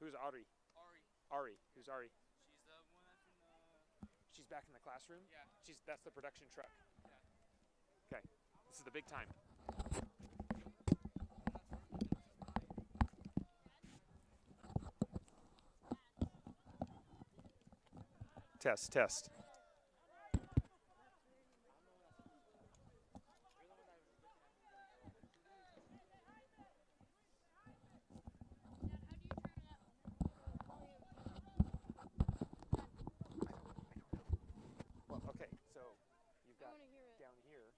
Who's Ari? Ari. Ari. Who's Ari? She's the one that's in the. She's back in the classroom? Yeah. That's the production truck. Yeah. Okay. This is the big time. Test, test. Well, okay, so you've got down here.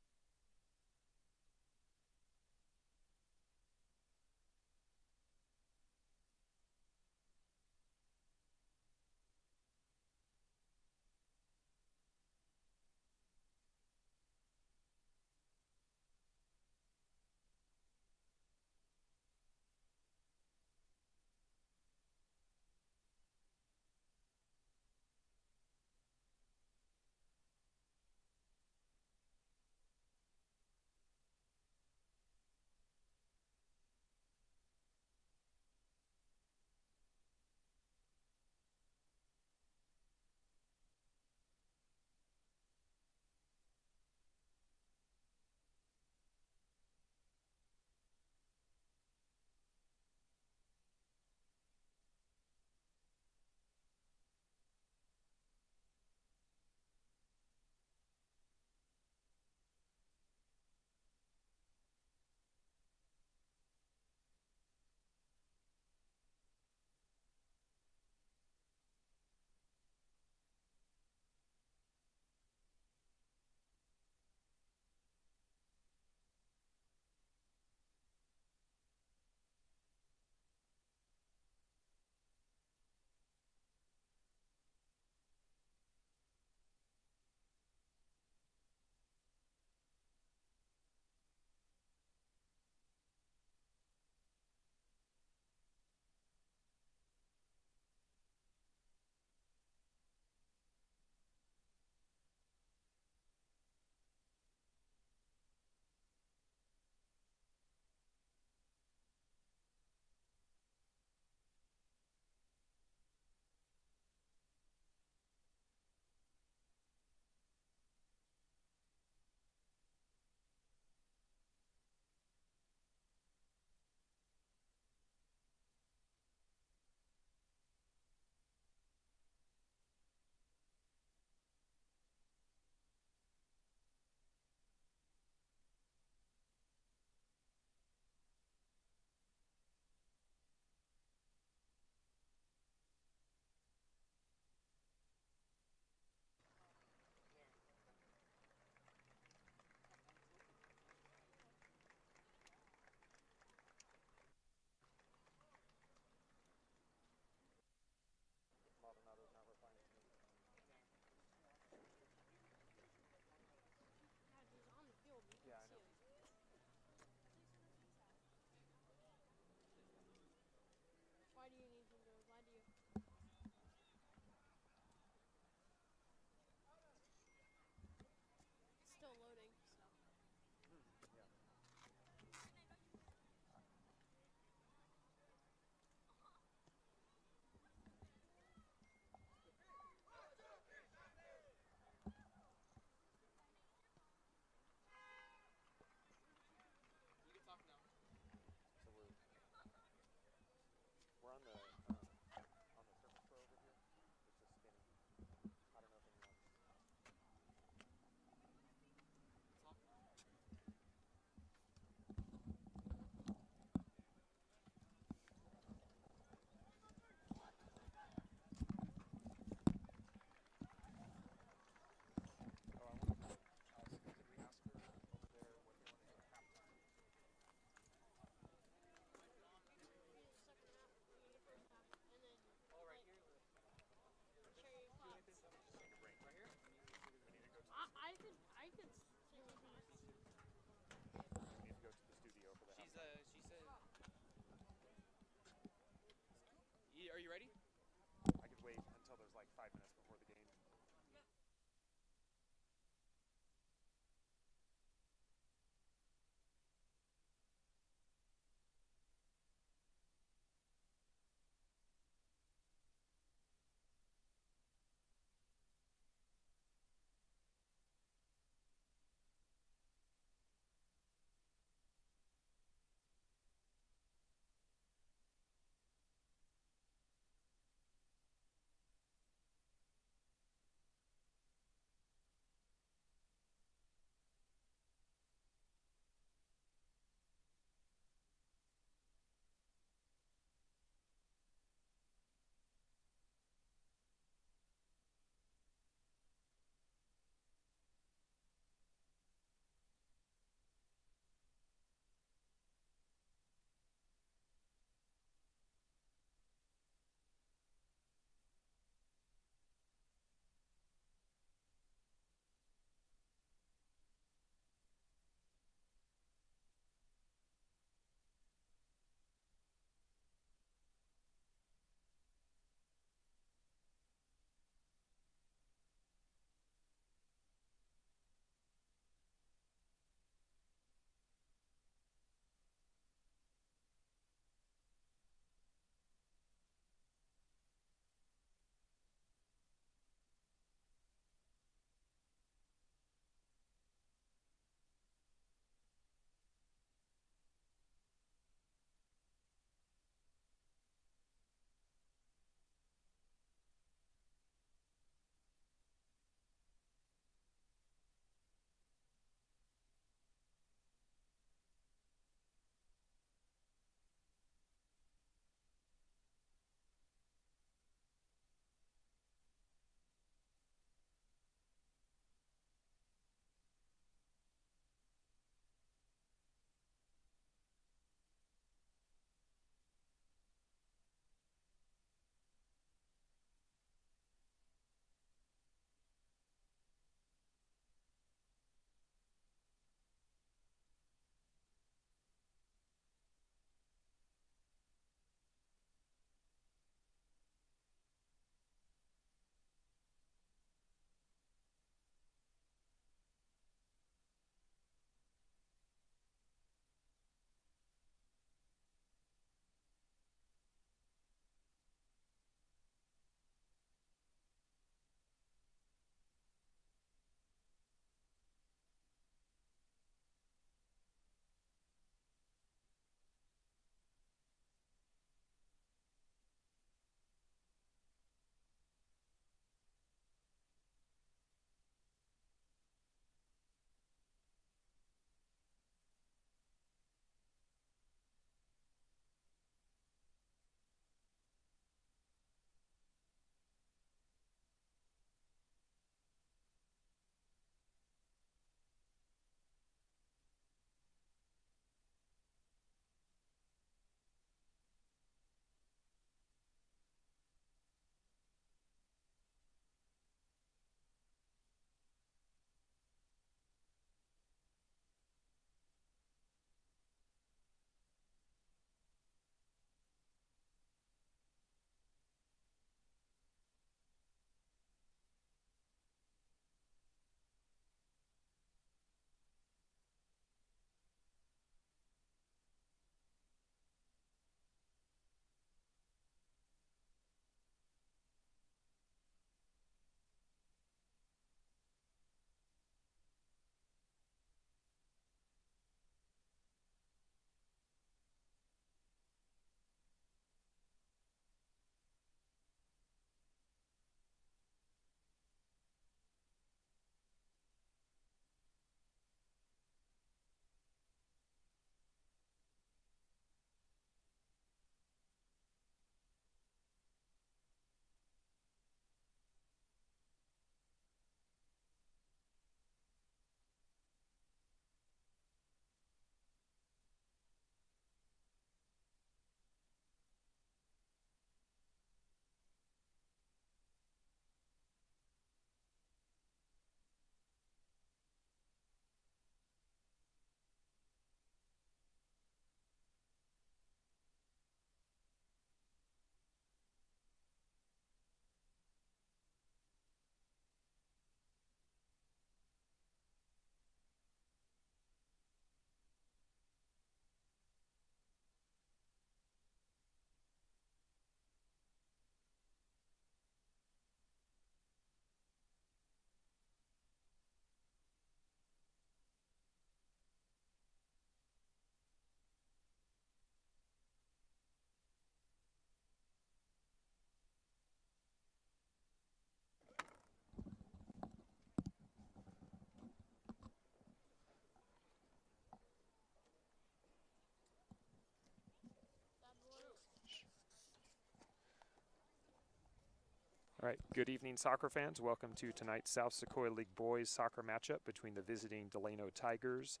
All right, good evening, soccer fans. Welcome to tonight's South Sequoia League boys soccer matchup between the visiting Delano Tigers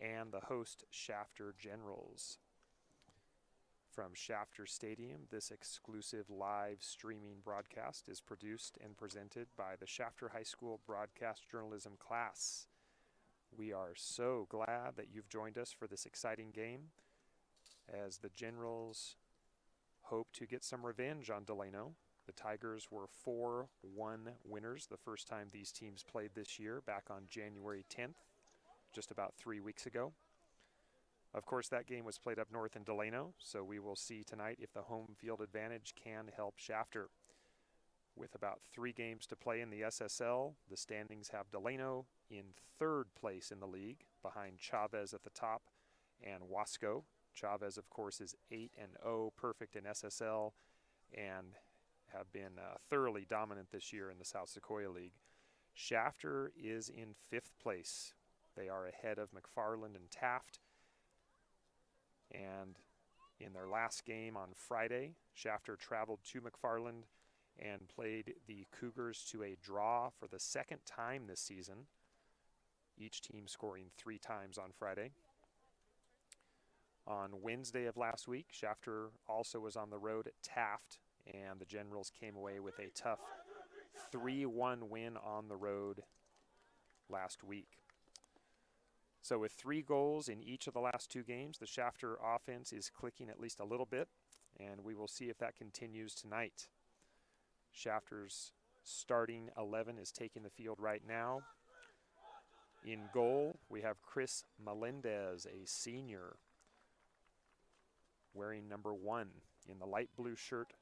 and the host Shafter Generals. From Shafter Stadium, this exclusive live streaming broadcast is produced and presented by the Shafter High School Broadcast Journalism class. We are so glad that you've joined us for this exciting game as the Generals hope to get some revenge on Delano. The Tigers were 4-1 winners the first time these teams played this year, back on January 10th, just about 3 weeks ago. Of course, that game was played up north in Delano, so we will see tonight if the home field advantage can help Shafter. With about 3 games to play in the SSL, the standings have Delano in 3rd place in the league, behind Chavez at the top and Wasco. Chavez, of course, is 8-0, perfect in SSL, and have been thoroughly dominant this year in the South Sequoia League. Shafter is in 5th place. They are ahead of McFarland and Taft. And in their last game on Friday, Shafter traveled to McFarland and played the Cougars to a draw for the 2nd time this season, each team scoring 3 times on Friday. On Wednesday of last week, Shafter also was on the road at Taft, and the Generals came away with a tough 3-1 win on the road last week. So with 3 goals in each of the last 2 games, the Shafter offense is clicking at least a little bit, and we will see if that continues tonight. Shafter's starting 11 is taking the field right now. In goal, we have Chris Melendez, a senior, wearing number 1 in the light blue shirt.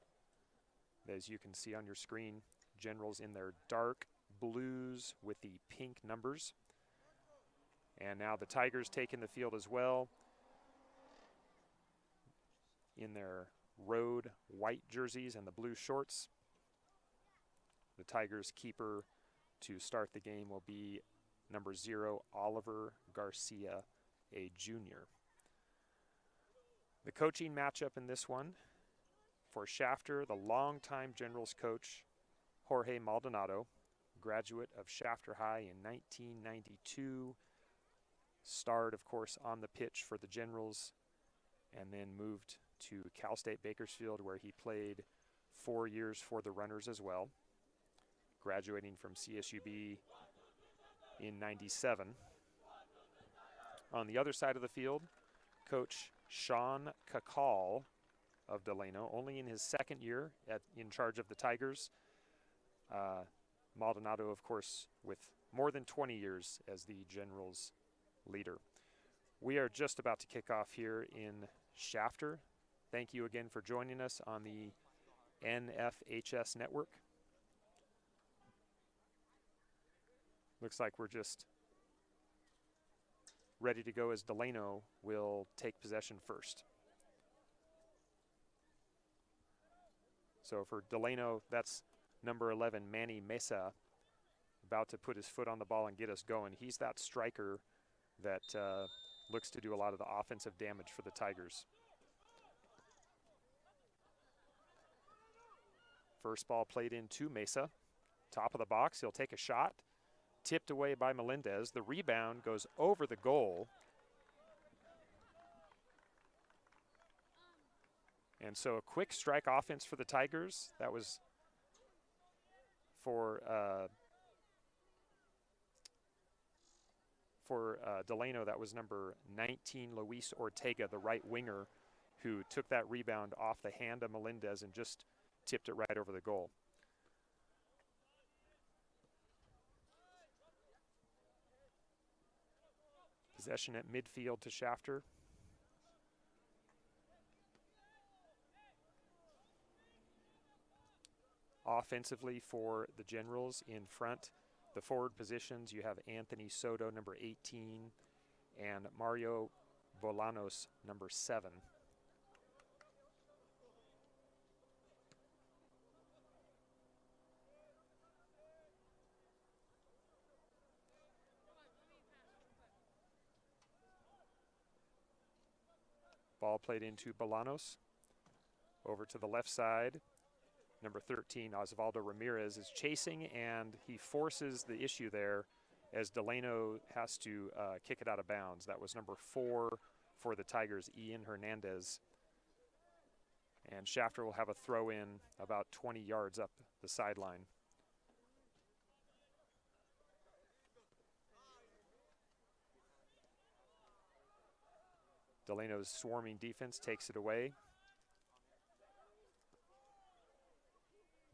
As you can see on your screen, Generals in their dark blues with the pink numbers. And now the Tigers taking the field as well in their road white jerseys and the blue shorts. The Tigers keeper to start the game will be number 0, Oliver Garcia, a junior. The coaching matchup in this one, for Shafter, the longtime Generals coach, Jorge Maldonado, graduate of Shafter High in 1992, starred, of course, on the pitch for the Generals, and then moved to Cal State Bakersfield, where he played 4 years for the Runners as well, graduating from CSUB in 97. On the other side of the field, Coach Sean Kakal of Delano, only in his 2nd year in charge of the Tigers. Maldonado, of course, with more than 20 years as the Generals leader. We are just about to kick off here in Shafter. Thank you again for joining us on the NFHS network. Looks like we're just ready to go as Delano will take possession first. So for Delano, that's number 11, Manny Mesa, about to put his foot on the ball and get us going. He's that striker that looks to do a lot of the offensive damage for the Tigers. First ball played into Mesa. Top of the box, he'll take a shot. Tipped away by Melendez. The rebound goes over the goal. And so a quick strike offense for the Tigers. That was for Delano. That was number 19, Luis Ortega, the right winger, who took that rebound off the hand of Melendez and just tipped it right over the goal. Possession at midfield to Shafter. Offensively for the Generals in front, the forward positions, you have Anthony Soto, number 18, and Mario Bolanos, number 7. Ball played into Bolanos. Over to the left side, number 13, Osvaldo Ramirez, is chasing, and he forces the issue there as Delano has to kick it out of bounds. That was number 4 for the Tigers, Ian Hernandez. And Shafter will have a throw in about 20 yards up the sideline. Delano's swarming defense takes it away.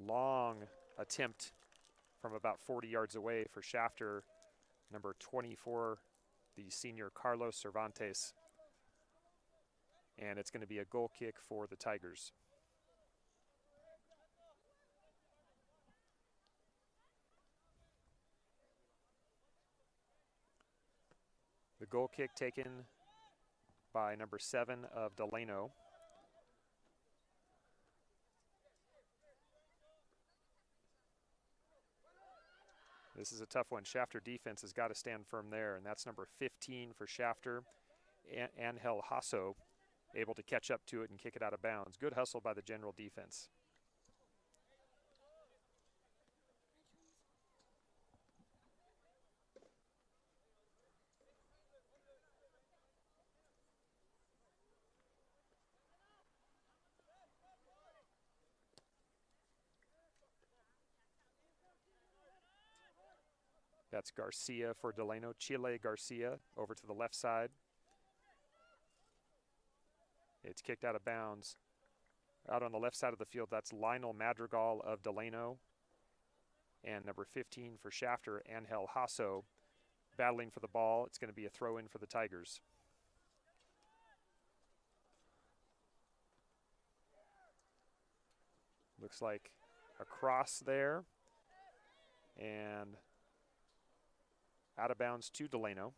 Long attempt from about 40 yards away for Shafter, number 24, the senior Carlos Cervantes. And it's going to be a goal kick for the Tigers. The goal kick taken by number 7 of Delano. This is a tough one. Shafter defense has got to stand firm there, and that's number 15 for Shafter. Angel Hasso able to catch up to it and kick it out of bounds. Good hustle by the general defense. That's Garcia for Delano. Chile Garcia over to the left side. It's kicked out of bounds. Out on the left side of the field, that's Lionel Madrigal of Delano. And number 15 for Shafter, Angel Hasso, battling for the ball. It's going to be a throw-in for the Tigers. Looks like a cross there. And out of bounds to Delano.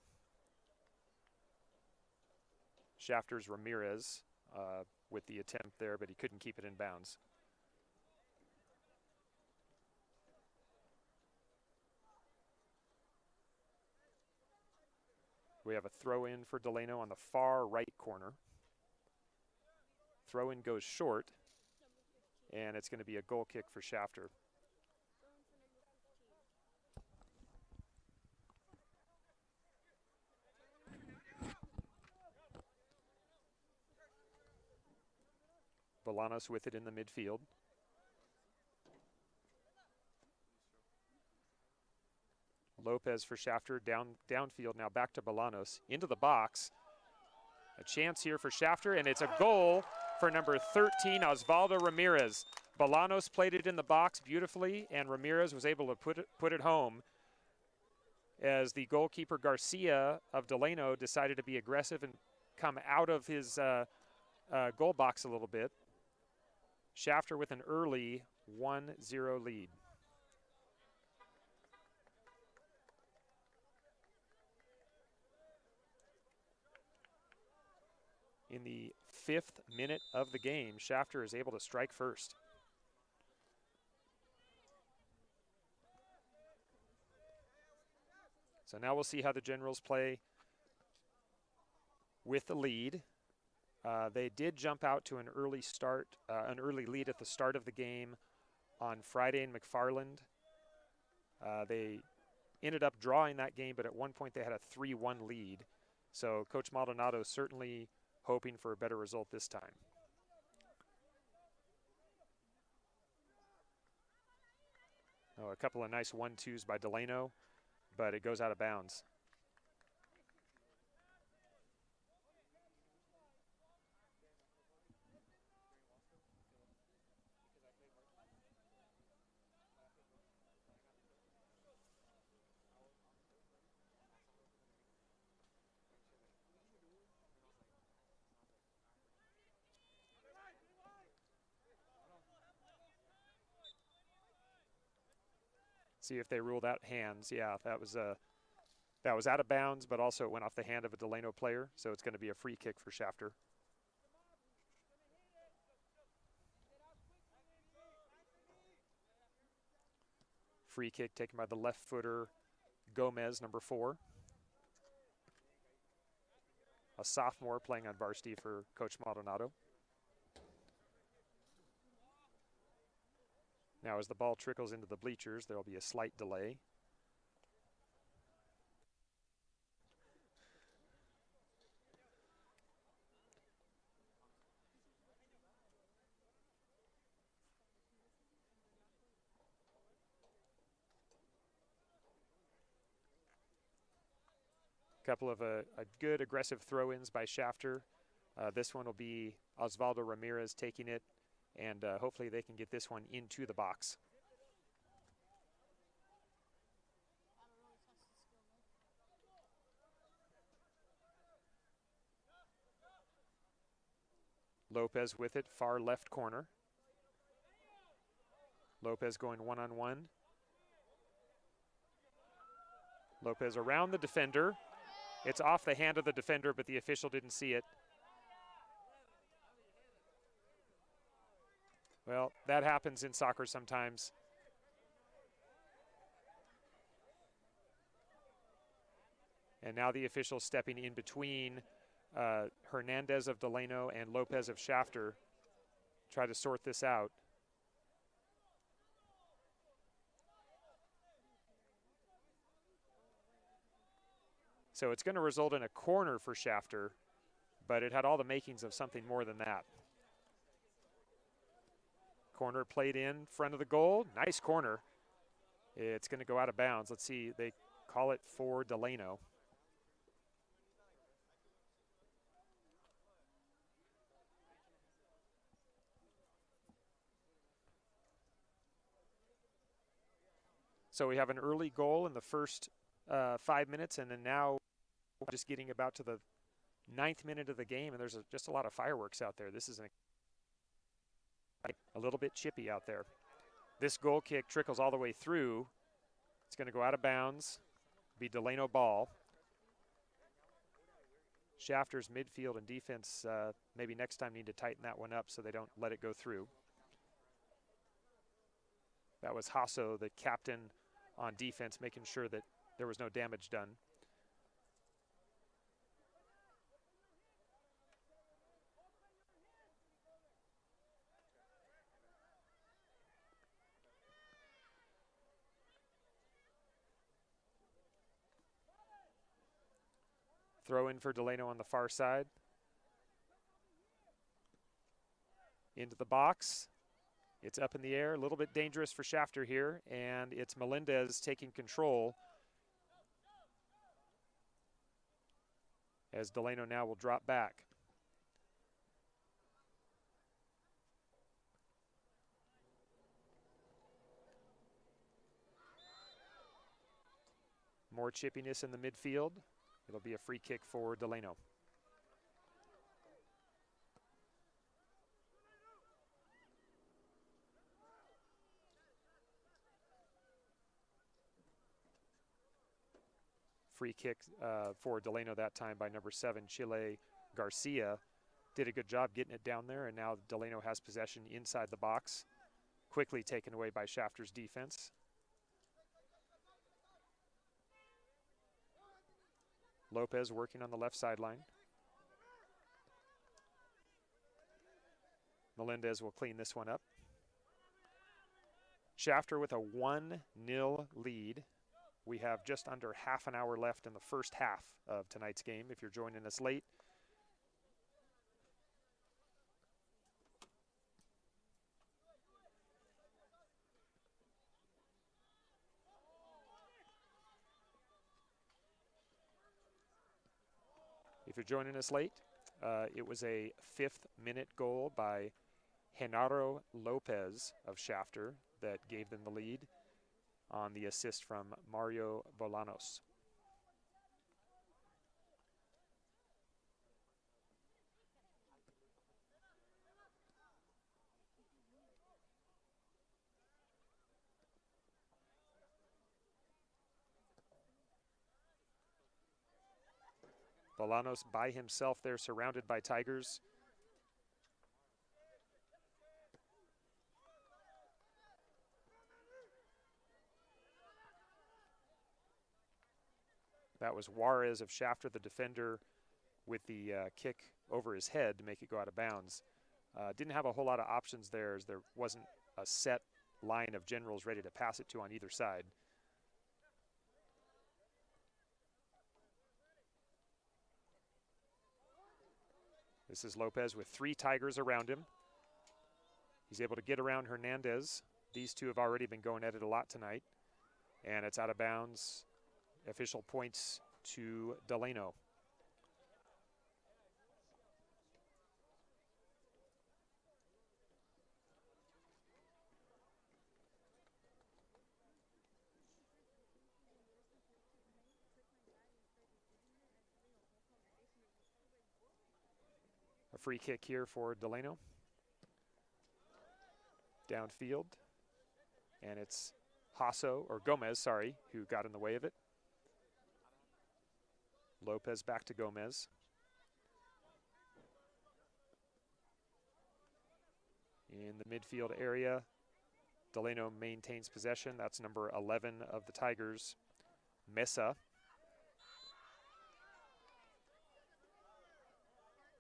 Shafter's Ramirez with the attempt there, but he couldn't keep it in bounds. We have a throw-in for Delano on the far right corner. Throw-in goes short, and it's going to be a goal kick for Shafter. Bolanos with it in the midfield. Lopez for Shafter, downfield, now back to Bolanos, into the box. A chance here for Shafter, and it's a goal for number 13, Osvaldo Ramirez. Bolanos played it in the box beautifully, and Ramirez was able to put it home as the goalkeeper Garcia of Delano decided to be aggressive and come out of his goal box a little bit. Shafter with an early 1-0 lead. In the 5th minute of the game, Shafter is able to strike first. So now we'll see how the Generals play with the lead. They did jump out to an early lead at the start of the game on Friday in McFarland. They ended up drawing that game, but at one point they had a 3-1 lead. So Coach Maldonado certainly hoping for a better result this time. Oh, a couple of nice 1-2s by Delano, but it goes out of bounds. See if they ruled out hands. Yeah, that was out of bounds, but also it went off the hand of a Delano player, so it's going to be a free kick for Shafter. Free kick taken by the left footer Gomez, number 4. A sophomore playing on varsity for Coach Maldonado. Now as the ball trickles into the bleachers, there will be a slight delay. Couple of a good aggressive throw-ins by Shafter. This one will be Osvaldo Ramirez taking it, and hopefully they can get this one into the box. Lopez with it, far left corner. Lopez going one-on-one. Lopez around the defender. It's off the hand of the defender, but the official didn't see it. Well, that happens in soccer sometimes. And now the official stepping in between Hernandez of Delano and Lopez of Shafter. Try to sort this out. So it's going to result in a corner for Shafter, but it had all the makings of something more than that. Corner played in front of the goal. Nice corner. It's going to go out of bounds. Let's see. They call it for Delano. So we have an early goal in the first 5 minutes, and then now just getting about to the 9th minute of the game, and there's just a lot of fireworks out there. This is a little bit chippy out there. This goal kick trickles all the way through. It's going to go out of bounds, be Delano ball. Shafter's midfield and defense maybe next time need to tighten that one up so they don't let it go through. That was Hasso, the captain on defense, making sure that there was no damage done. Throw in for Delano on the far side. Into the box. It's up in the air, a little bit dangerous for Shafter here, and it's Melendez taking control as Delano now will drop back. More chippiness in the midfield. It'll be a free kick for Delano. Free kick for Delano that time by number 7, Chile Garcia. Did a good job getting it down there, and now Delano has possession inside the box. Quickly taken away by Shafter's defense. Lopez working on the left sideline. Melendez will clean this one up. Shafter with a 1-0 lead. We have just under half an hour left in the first half of tonight's game if you're joining us late. If you're joining us late, it was a 5th-minute goal by Genaro Lopez of Shafter that gave them the lead on the assist from Mario Bolanos. Bolanos by himself there, surrounded by Tigers. That was Juarez of Shafter, the defender, with the kick over his head to make it go out of bounds. Didn't have a whole lot of options there, as there wasn't a set line of generals ready to pass it to on either side. This is Lopez with 3 Tigers around him. He's able to get around Hernandez. These two have already been going at it a lot tonight. And it's out of bounds. Official points to Delano. A free kick here for Delano. Downfield. And it's Gomez, sorry, who got in the way of it. Lopez back to Gomez. In the midfield area, Delano maintains possession. That's number 11 of the Tigers, Mesa.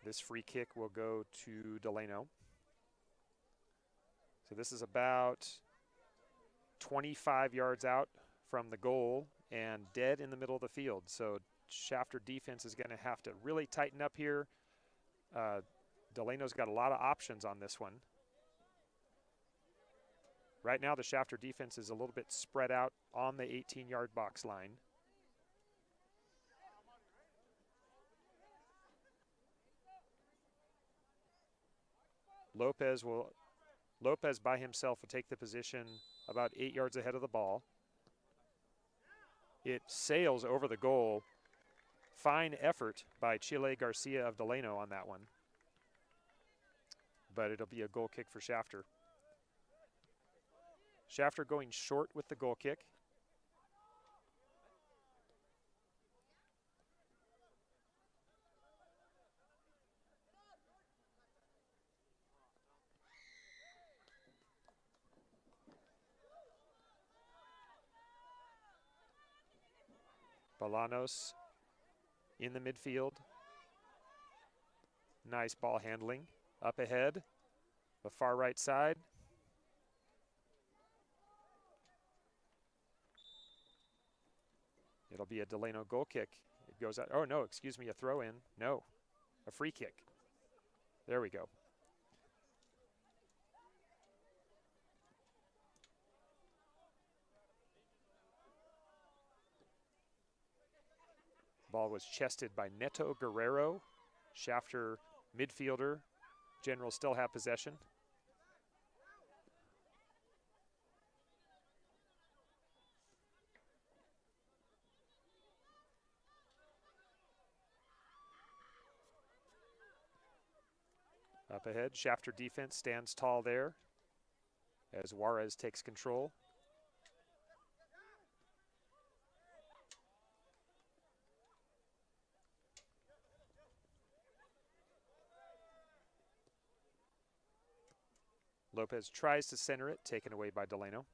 This free kick will go to Delano. So this is about 25 yards out from the goal and dead in the middle of the field. So Shafter defense is going to have to really tighten up here. Delano's got a lot of options on this one. Right now the Shafter defense is a little bit spread out on the 18-yard box line. Lopez by himself will take the position about 8 yards ahead of the ball. It sails over the goal. Fine effort by Chile Garcia of Delano on that one. But it'll be a goal kick for Shafter. Shafter going short with the goal kick. Bolanos in the midfield. Nice ball handling. Up ahead, the far right side. It'll be a Delano goal kick. It goes out. Oh, no, excuse me, a throw in. No, a free kick. There we go. Ball was chested by Neto Guerrero. Shafter midfielder. Generals still have possession. Up ahead, Shafter defense stands tall there as Juarez takes control. Lopez tries to center it, taken away by Delano.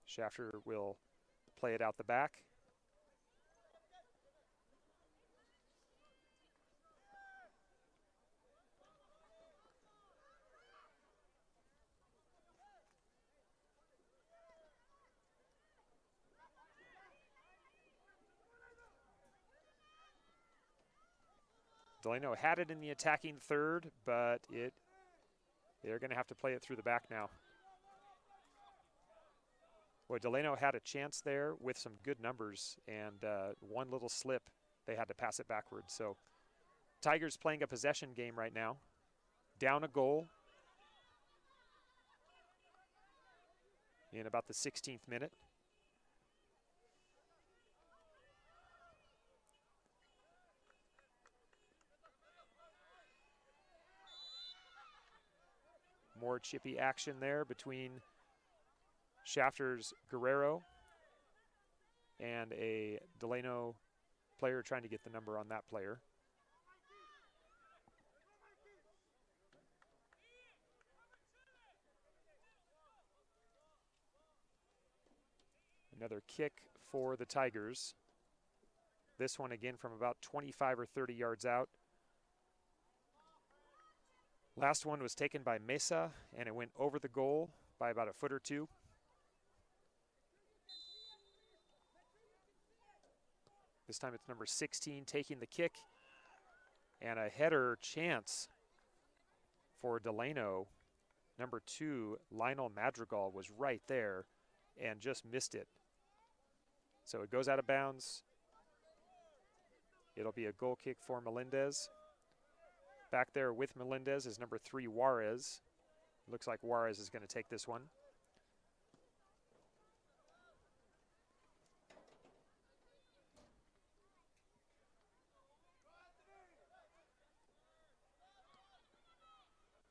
Shafter will play it out the back. Delano had it in the attacking third, but they're going to have to play it through the back now. Boy, Delano had a chance there with some good numbers, and one little slip, they had to pass it backwards. So Tigers playing a possession game right now. Down a goal in about the 16th minute. More chippy action there between Shafter's Guerrero and a Delano player trying to get the number on that player. Another kick for the Tigers. This one again from about 25 or 30 yards out. Last one was taken by Mesa, and it went over the goal by about a foot or two. This time it's number 16 taking the kick, and a header chance for Delano. Number 2, Lionel Madrigal, was right there and just missed it. So it goes out of bounds. It'll be a goal kick for Melendez. Back there with Melendez is number 3, Juarez. Looks like Juarez is going to take this one.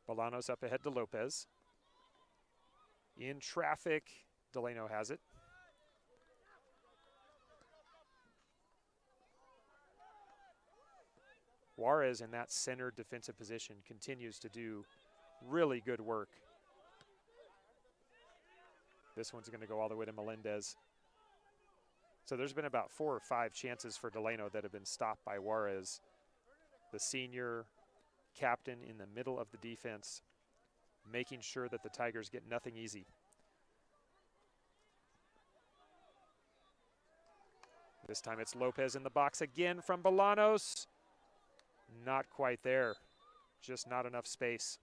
Bolanos up ahead to Lopez. In traffic, Delano has it. Juarez in that center defensive position continues to do really good work. This one's going to go all the way to Melendez. So there's been about 4 or 5 chances for Delano that have been stopped by Juarez, the senior captain in the middle of the defense, making sure that the Tigers get nothing easy. This time it's Lopez in the box again from Bolanos. Not quite there, just not enough space.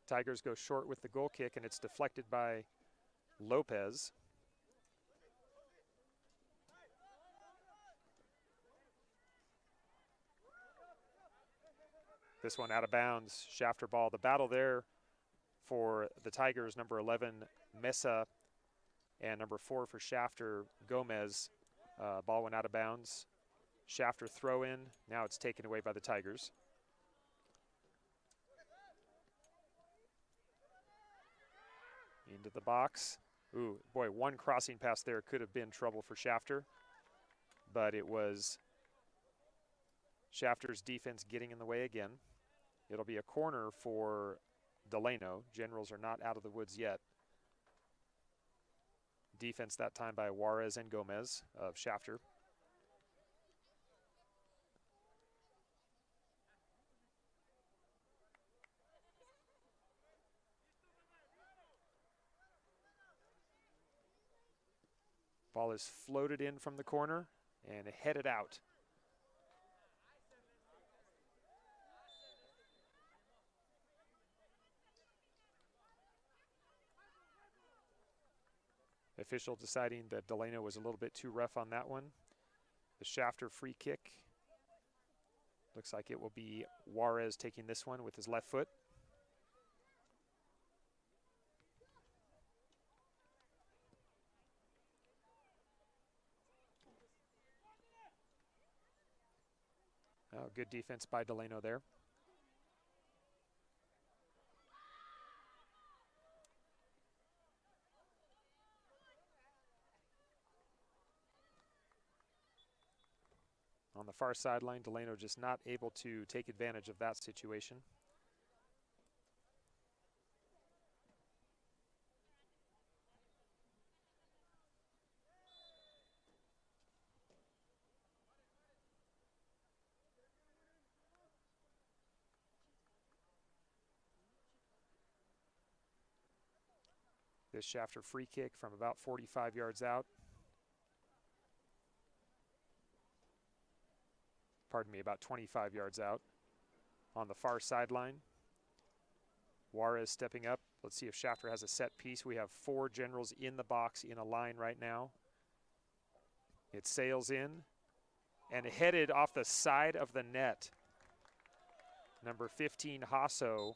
Tigers go short with the goal kick, and it's deflected by Lopez. This one out of bounds, Shafter ball. The battle there for the Tigers, number 11, Mesa, and number 4 for Shafter, Gomez. Ball went out of bounds. Shafter throw in. Now it's taken away by the Tigers. Into the box. Ooh, boy, one crossing pass there could have been trouble for Shafter, but it was Shafter's defense getting in the way again. It'll be a corner for Delano. Generals are not out of the woods yet. Defense that time by Juarez and Gomez of Shafter. Ball is floated in from the corner and headed out. Official deciding that Delano was a little bit too rough on that one. The Shafter free kick. Looks like it will be Juarez taking this one with his left foot. Oh, good defense by Delano there. On the far sideline, Delano just not able to take advantage of that situation. This Shafter free kick from about 45 yards out. Pardon me, about 25 yards out on the far sideline. Juarez stepping up. Let's see if Shafter has a set piece. We have 4 Generals in the box in a line right now. It sails in and headed off the side of the net. Number 15, Hasso,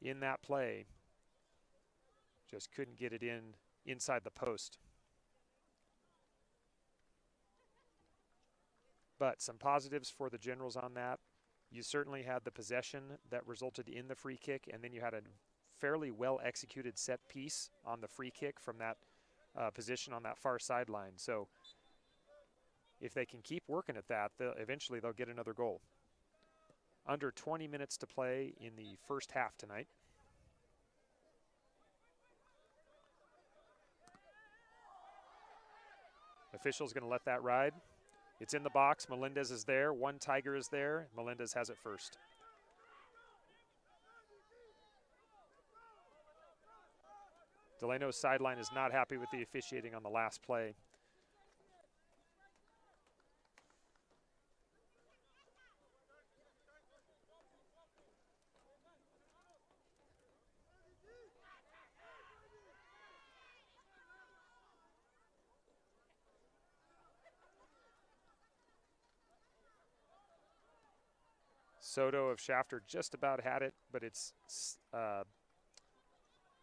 in that play. Just couldn't get it in inside the post. But some positives for the Generals on that. You certainly had the possession that resulted in the free kick, and then you had a fairly well-executed set piece on the free kick from that position on that far sideline. So if they can keep working at that, eventually they'll get another goal. under 20 minutes to play in the first half tonight. Official's going to let that ride. It's in the box. Melendez is there. One Tiger is there. Melendez has it first. Delano's sideline is not happy with the officiating on the last play. Soto of Shafter just about had it, but it's a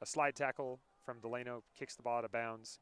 slide tackle from Delano, kicks the ball out of bounds.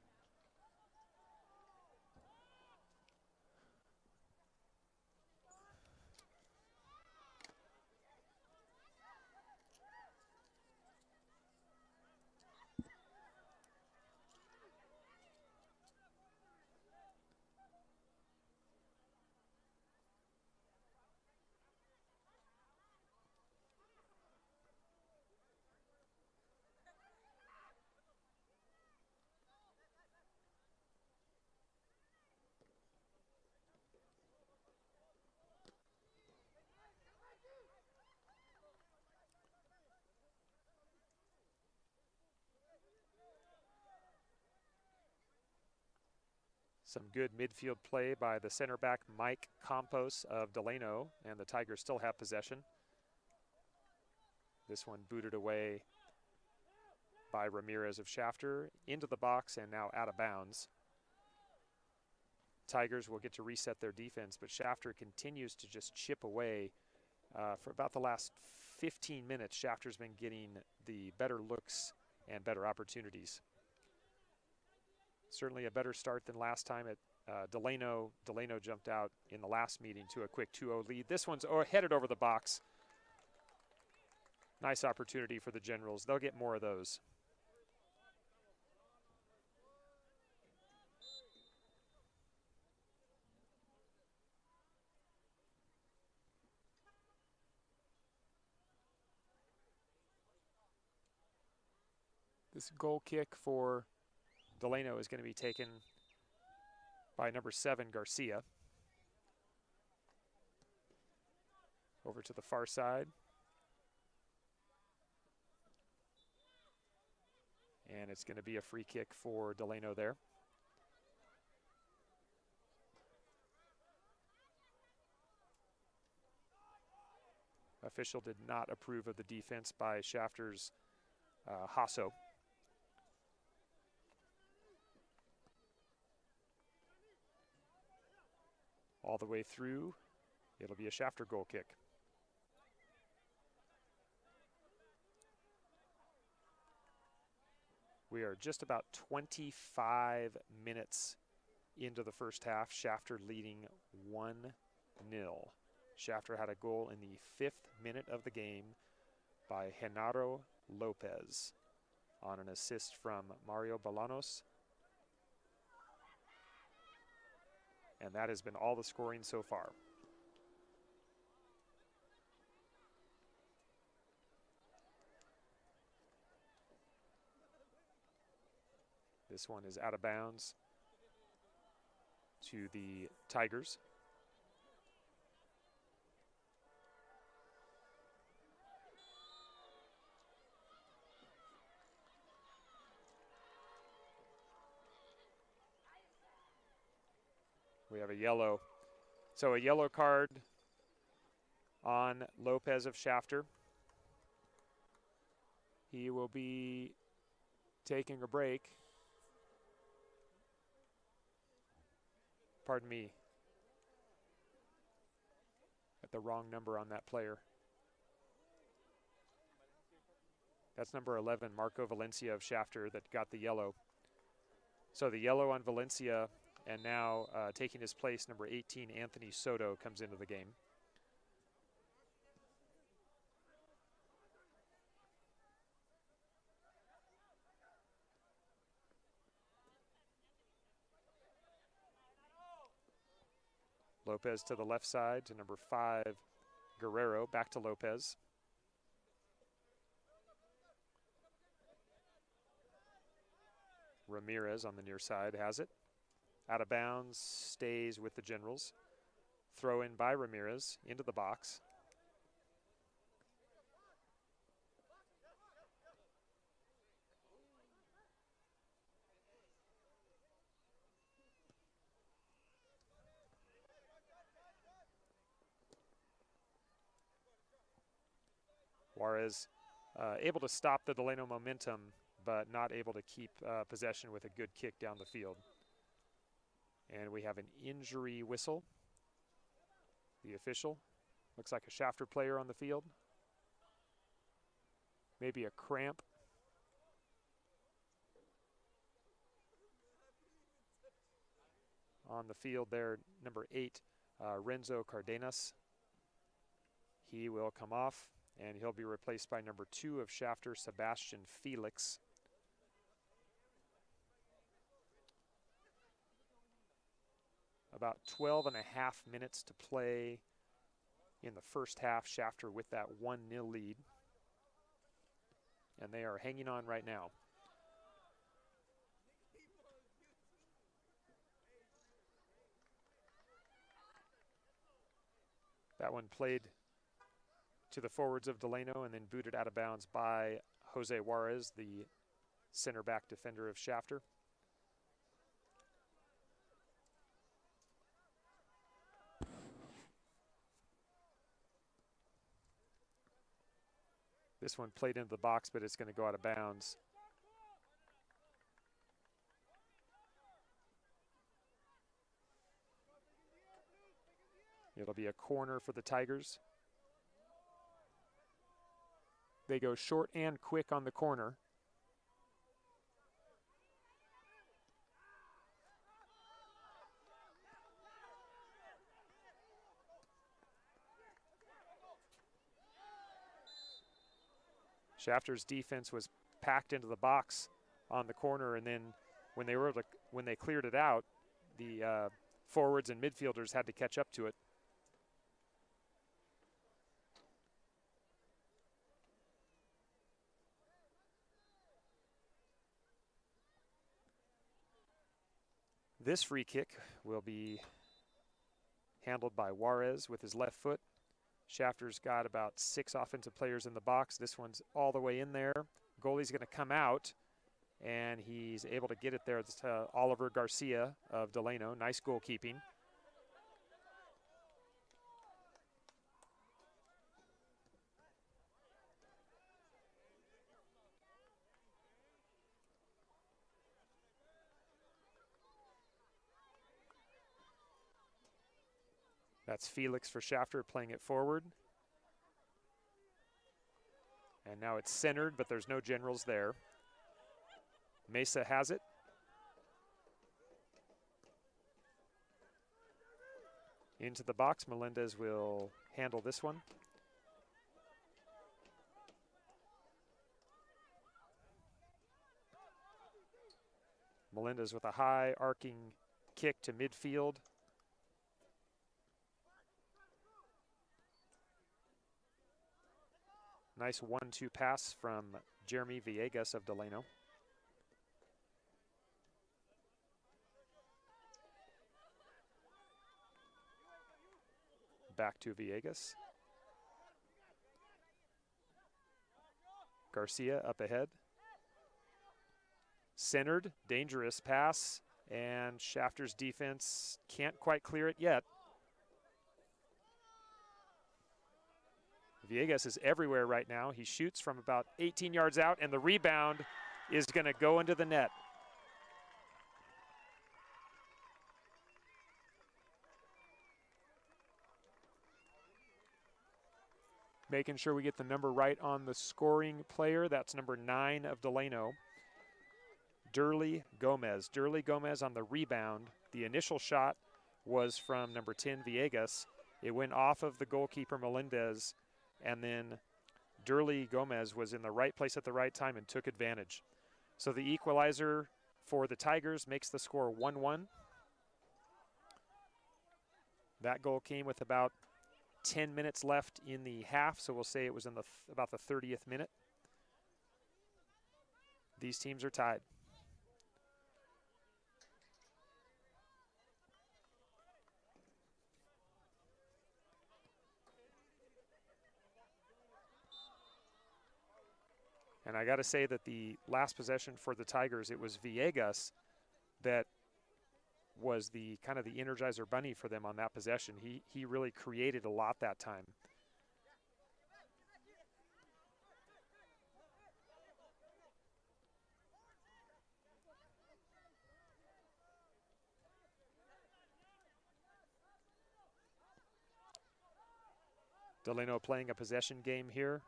Some good midfield play by the center back, Mike Campos of Delano, and the Tigers still have possession. This one booted away by Ramirez of Shafter into the box and now out of bounds. Tigers will get to reset their defense, but Shafter continues to just chip away. For about the last 15 minutes, Shafter's been getting the better looks and better opportunities. Certainly a better start than last time at Delano. Delano jumped out in the last meeting to a quick 2-0 lead. This one's headed over the box. Nice opportunity for the Generals. They'll get more of those. This goal kick for Delano is going to be taken by number 7, Garcia. Over to the far side. And it's going to be a free kick for Delano there. Official did not approve of the defense by Shafter's Hasso. All the way through, it'll be a Shafter goal kick. We are just about 25 minutes into the first half. Shafter leading 1-0. Shafter had a goal in the 5th minute of the game by Genaro Lopez on an assist from Mario Bolanos. And that has been all the scoring so far. This one is out of bounds to the Tigers. We have a yellow. So a yellow card on Lopez of Shafter. He will be taking a break. Pardon me. Got the wrong number on that player. That's number 11, Marco Valencia of Shafter, that got the yellow. So the yellow on Valencia, and now taking his place, number 18, Anthony Soto, comes into the game. Lopez to the left side to number 5, Guerrero back to Lopez. Ramirez on the near side has it. Out of bounds, stays with the Generals. Throw in by Ramirez into the box. Juarez able to stop the Delano momentum, but not able to keep possession with a good kick down the field. And we have an injury whistle. The official looks like a Shafter player on the field. Maybe a cramp. On the field there, number 8, Renzo Cardenas. He will come off, and he'll be replaced by number 2 of Shafter, Sebastian Felix. About 12 and a half minutes to play in the first half. Shafter with that 1-0 lead. And they are hanging on right now. That one played to the forwards of Delano and then booted out of bounds by Jose Juarez, the center back defender of Shafter. This one played into the box, but it's going to go out of bounds. It'll be a corner for the Tigers. They go short and quick on the corner. Shafter's defense was packed into the box on the corner, and then when they cleared it out, the forwards and midfielders had to catch up to it. This free kick will be handled by Juarez with his left foot. Shafter's got about 6 offensive players in the box. This one's all the way in there. Goalie's going to come out, and he's able to get it there. It's Oliver Garcia of Delano. Nice goalkeeping. That's Felix for Shafter playing it forward. And now it's centered, but there's no Generals there. Mesa has it. Into the box, Melendez will handle this one. Melendez with a high arcing kick to midfield. Nice 1-2 pass from Jeremy Villegas of Delano. Back to Villegas. Garcia up ahead. Centered, dangerous pass, and Shafter's defense can't quite clear it yet. Villegas is everywhere right now. He shoots from about 18 yards out, and the rebound is going to go into the net. Making sure we get the number right on the scoring player. That's number 9 of Delano, Durley Gomez. Durley Gomez on the rebound. The initial shot was from number 10, Villegas. It went off of the goalkeeper, Melendez, and then Durley Gomez was in the right place at the right time and took advantage. So the equalizer for the Tigers makes the score 1-1. That goal came with about 10 minutes left in the half, so we'll say it was in the about the 30th minute. These teams are tied. And I got to say that the last possession for the Tigers, it was Villegas that was the kind of the Energizer Bunny for them on that possession. He really created a lot that time. Delano playing a possession game here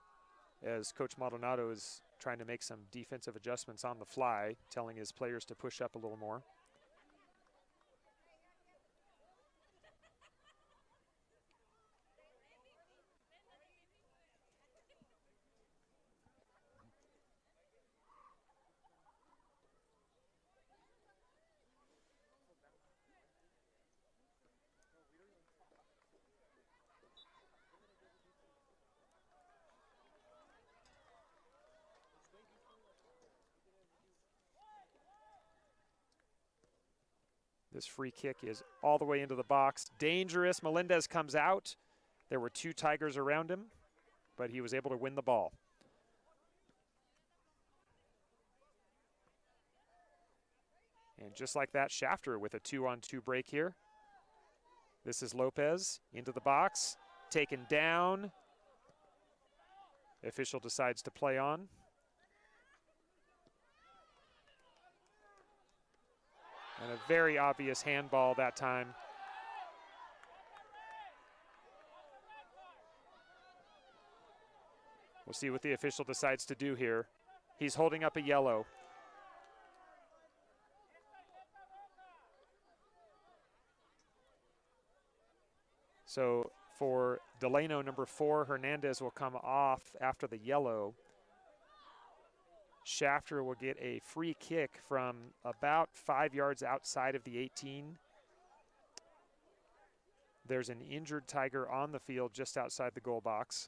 as Coach Maldonado is trying to make some defensive adjustments on the fly, telling his players to push up a little more. This free kick is all the way into the box. Dangerous. Melendez comes out. There were two Tigers around him, but he was able to win the ball. And just like that, Shafter with a 2-on-2 break here. This is Lopez into the box, taken down. Official decides to play on. And a very obvious handball that time. We'll see what the official decides to do here. He's holding up a yellow. So for Delano, number 4, Hernandez will come off after the yellow. Shafter will get a free kick from about 5 yards outside of the 18. There's an injured Tiger on the field just outside the goal box.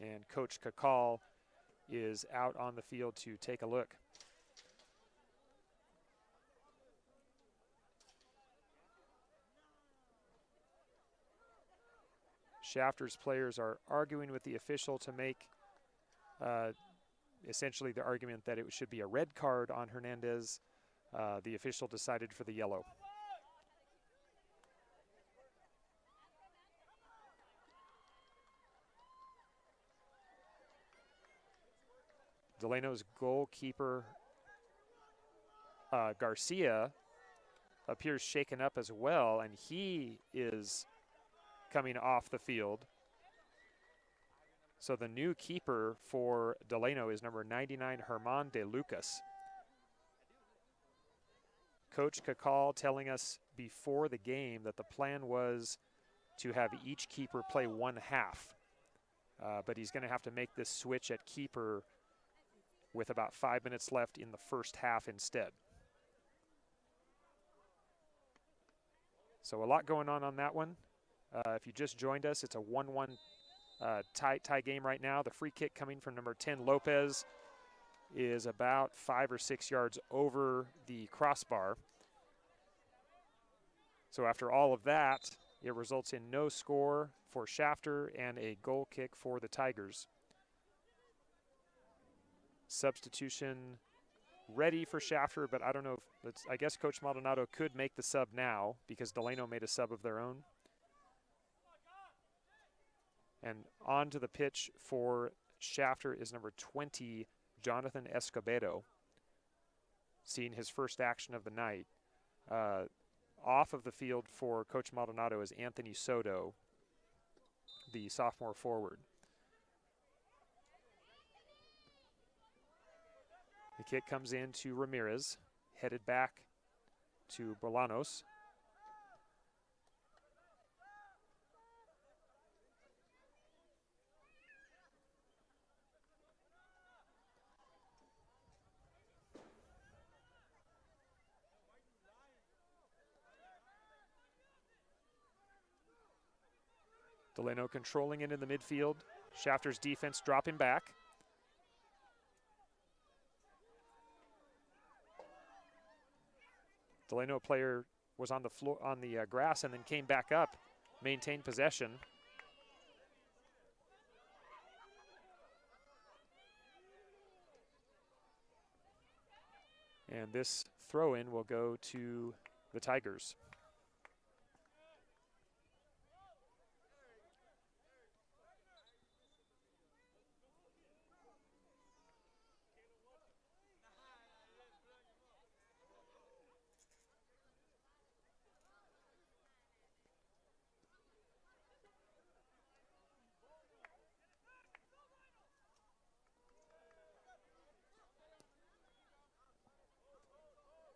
And Coach Kakal is out on the field to take a look. Shafter's players are arguing with the official to make essentially the argument that it should be a red card on Hernandez. The official decided for the yellow. Delano's goalkeeper, Garcia, appears shaken up as well, and he is coming off the field. So the new keeper for Delano is number 99, Herman de Lucas. Coach Kakal telling us before the game that the plan was to have each keeper play one half. But he's going to have to make this switch at keeper with about 5 minutes left in the first half instead. So a lot going on that one. If you just joined us, it's a 1-1 tie game right now. The free kick coming from number 10, Lopez, is about 5 or 6 yards over the crossbar. So after all of that, it results in no score for Shafter and a goal kick for the Tigers. Substitution ready for Shafter, but I don't know if I guess Coach Maldonado could make the sub now because Delano made a sub of their own. And onto the pitch for Shafter is number 20, Jonathan Escobedo, seeing his first action of the night. Off of the field for Coach Maldonado is Anthony Soto, the sophomore forward. The kick comes in to Ramirez, headed back to Bolanos. Delano controlling it in the midfield. Shafter's defense dropping back. Delano player was on the floor, on the grass, and then came back up, maintained possession. And this throw-in will go to the Tigers.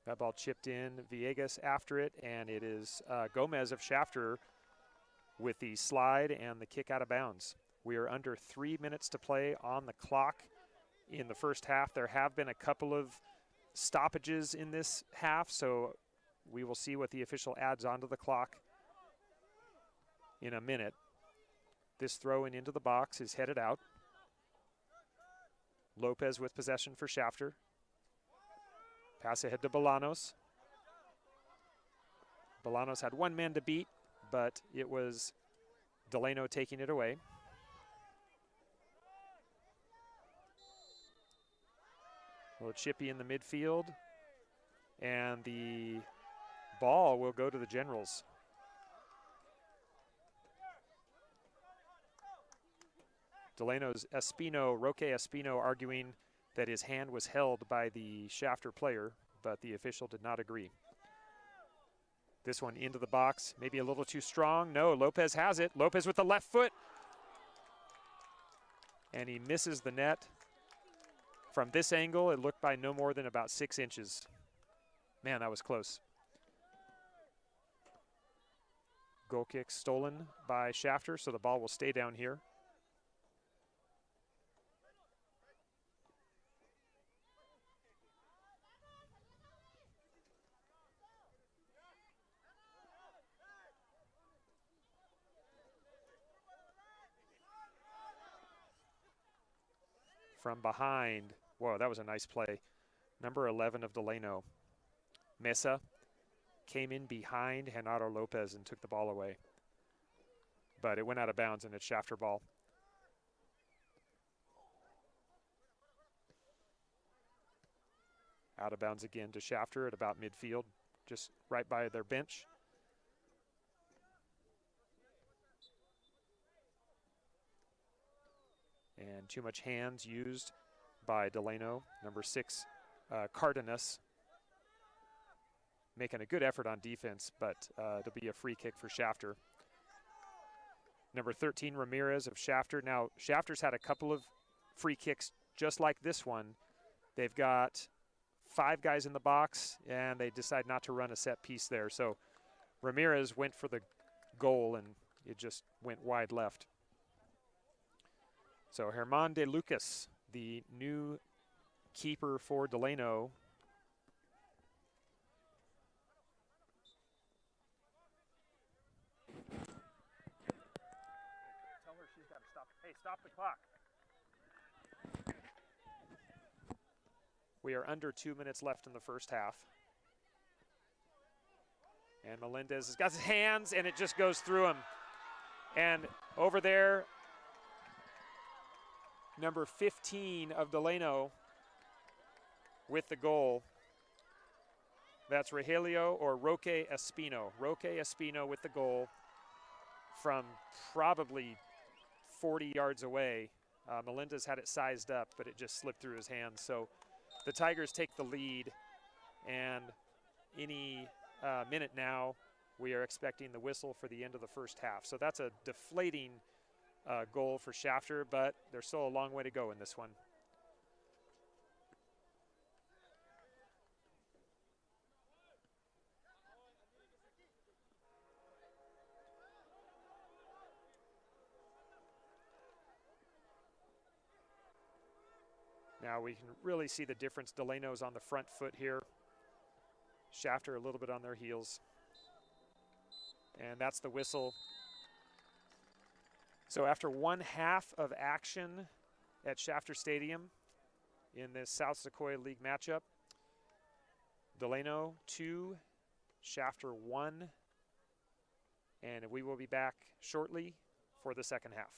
That ball chipped in, Villegas after it, and it is Gomez of Shafter with the slide and the kick out of bounds. We are under 3 minutes to play on the clock in the first half. There have been a couple of stoppages in this half, so we will see what the official adds onto the clock in a minute. This throw in into the box is headed out. Lopez with possession for Shafter. Pass ahead to Bolanos. Bolanos had one man to beat, but it was Delano taking it away. A little chippy in the midfield, and the ball will go to the Generals. Delano's Roque Espino arguing that his hand was held by the Shafter player, but the official did not agree. This one into the box, maybe a little too strong. No, Lopez has it. Lopez with the left foot. And he misses the net. From this angle, it looked by no more than about 6 inches. Man, that was close. Goal kick stolen by Shafter, so the ball will stay down here. From behind, whoa, that was a nice play. Number 11 of Delano, Mesa, came in behind Genaro Lopez and took the ball away. But it went out of bounds and it's Shafter ball. Out of bounds again to Shafter at about midfield, just right by their bench. And too much hands used by Delano. Number 6, Cardenas, making a good effort on defense, but it'll be a free kick for Shafter. Number 13, Ramirez of Shafter. Now, Shafter's had a couple of free kicks just like this one. They've got 5 guys in the box, and they decide not to run a set piece there. So Ramirez went for the goal, and it just went wide left. So Herman de Lucas, the new keeper for Delano. Tell her she's got to stop. Hey, stop the clock. We are under 2 minutes left in the first half. And Melendez has got his hands, and it just goes through him. And over there, number 15 of Delano with the goal. That's Rogelio or Roque Espino. Roque Espino with the goal from probably 40 yards away. Melendez had it sized up, but it just slipped through his hands. So the Tigers take the lead, and any minute now, we are expecting the whistle for the end of the first half. So that's a deflating goal for Shafter, but there's still a long way to go in this one. Now we can really see the difference. Delano's on the front foot here. Shafter a little bit on their heels. And that's the whistle. So after one half of action at Shafter Stadium in this South Sequoia League matchup, Delano 2, Shafter 1, and we will be back shortly for the second half.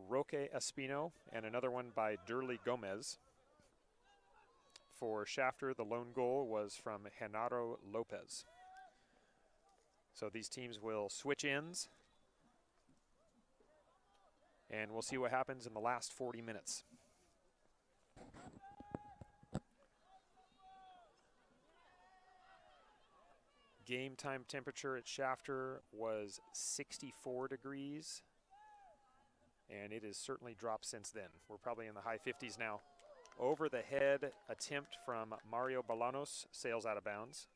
Roque Espino, and another one by Durley Gomez. For Shafter, the lone goal was from Genaro Lopez. So these teams will switch ends, and we'll see what happens in the last 40 minutes. Game time temperature at Shafter was 64 degrees, and it has certainly dropped since then. We're probably in the high 50s now. Over the head attempt from Mario Bolanos sails out of bounds.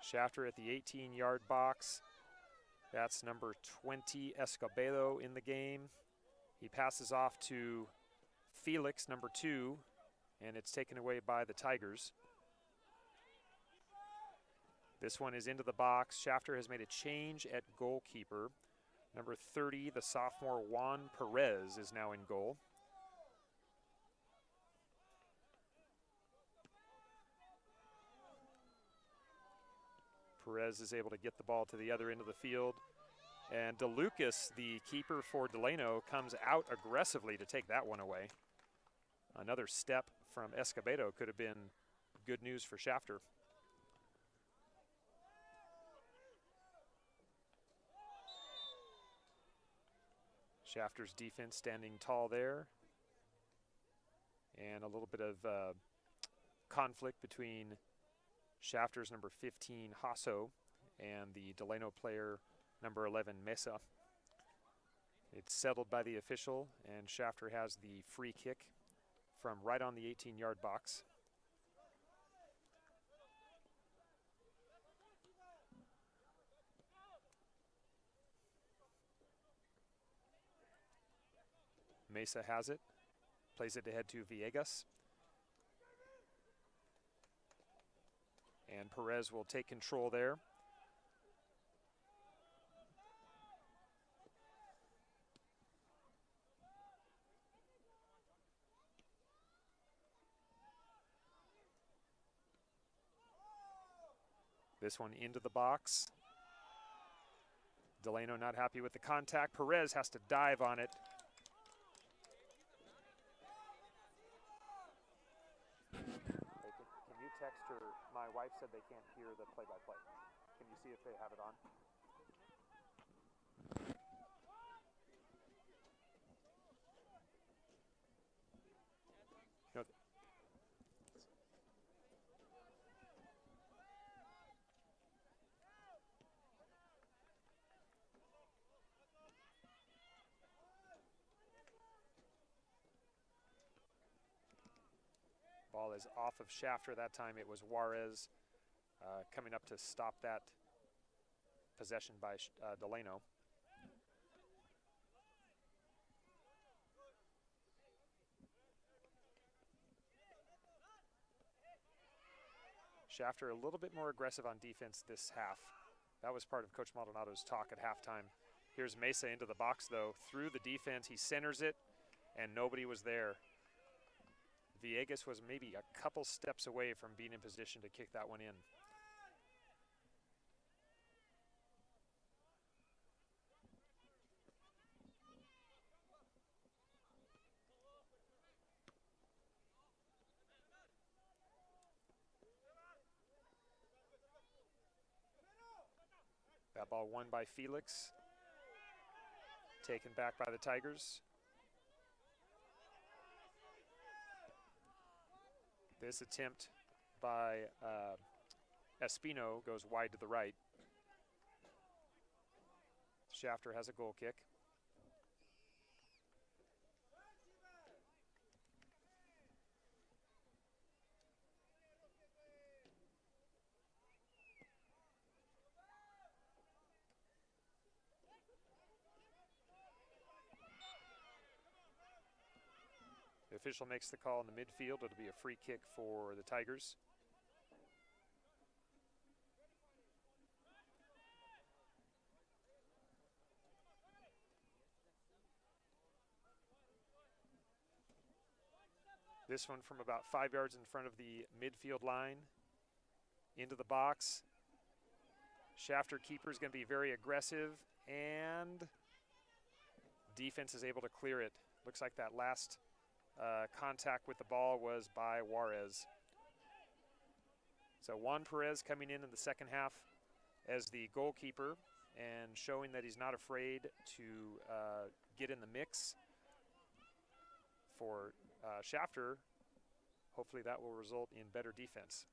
Shafter at the 18-yard box. That's number 20, Escobedo, in the game. He passes off to Felix, number 2, and it's taken away by the Tigers. This one is into the box. Shafter has made a change at goalkeeper. Number 30, the sophomore Juan Perez, is now in goal. Perez is able to get the ball to the other end of the field. And DeLucas, the keeper for Delano, comes out aggressively to take that one away. Another step from Escobedo could have been good news for Shafter. Shafter's defense standing tall there. And a little bit of conflict between Shafter's number 15, Hasso, and the Delano player, number 11, Mesa. It's settled by the official, and Shafter has the free kick from right on the 18-yard box. Mesa has it, plays it ahead to Villegas. And Perez will take control there. This one into the box. Delano not happy with the contact. Perez has to dive on it. Can you text her? My wife said they can't hear the play-by-play. Can you see if they have it on? No. Ball is off of Shafter. That time it was Juarez coming up to stop that possession by Delano. Shafter a little bit more aggressive on defense this half. That was part of Coach Maldonado's talk at halftime. Here's Mesa into the box, though. Through the defense, he centers it, and nobody was there. Villegas was maybe a couple steps away from being in position to kick that one in. That ball won by Felix. Taken back by the Tigers. This attempt by Espino goes wide to the right. Shafter has a goal kick. The official makes the call in the midfield. It'll be a free kick for the Tigers. This one from about 5 yards in front of the midfield line. Into the box. Shafter keeper is going to be very aggressive, and defense is able to clear it. Looks like that last contact with the ball was by Juarez. So Juan Perez coming in the second half as the goalkeeper and showing that he's not afraid to get in the mix for Shafter. Hopefully that will result in better defense.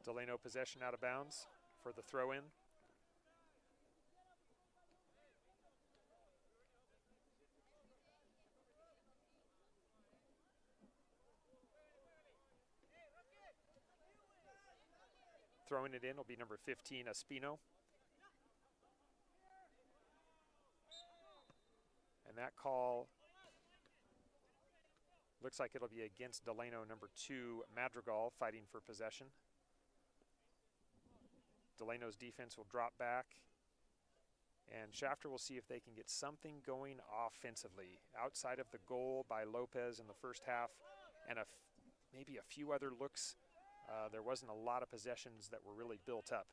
Delano possession out of bounds for the throw-in. Throwing it in will be number 15, Espino. And that call looks like it'll be against Delano, number 2, Madrigal, fighting for possession. Delano's defense will drop back, and Shafter will see if they can get something going offensively outside of the goal by Lopez in the first half, and maybe a few other looks. There wasn't a lot of possessions that were really built up.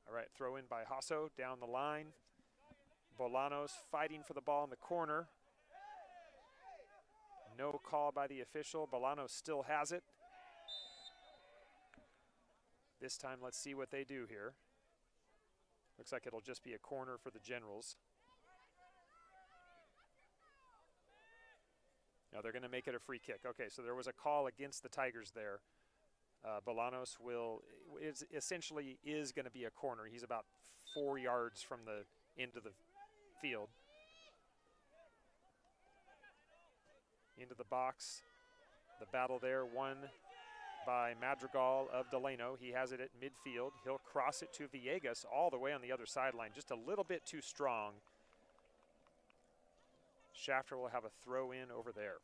All right, throw in by Hasso down the line. Bolanos fighting for the ball in the corner. No call by the official. Bolanos still has it. This time, let's see what they do here. Looks like it'll just be a corner for the Generals. Now they're going to make it a free kick. Okay, so there was a call against the Tigers there. Bolanos essentially is going to be a corner. He's about 4 yards from the end of the field. Into the box. The battle there won by Madrigal of Delano. He has it at midfield. He'll cross it to Villegas all the way on the other sideline, just a little bit too strong. Shafter will have a throw in over there.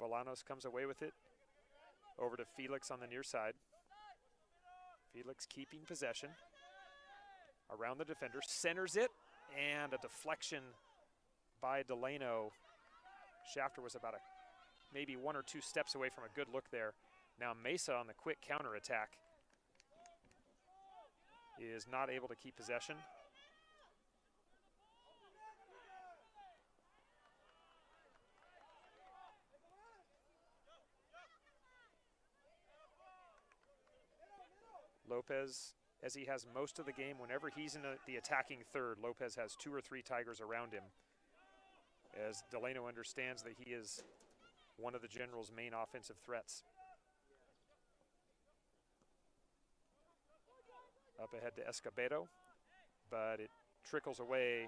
Bolanos comes away with it. Over to Felix on the near side. Felix keeping possession. Around the defender, centers it, and a deflection by Delano. Shafter was about maybe 1 or 2 steps away from a good look there. Now Mesa on the quick counterattack is not able to keep possession. Lopez, as he has most of the game, whenever he's in the attacking third, Lopez has 2 or 3 Tigers around him, as Delano understands that he is one of the Generals' main offensive threats. Up ahead to Escobedo, but it trickles away,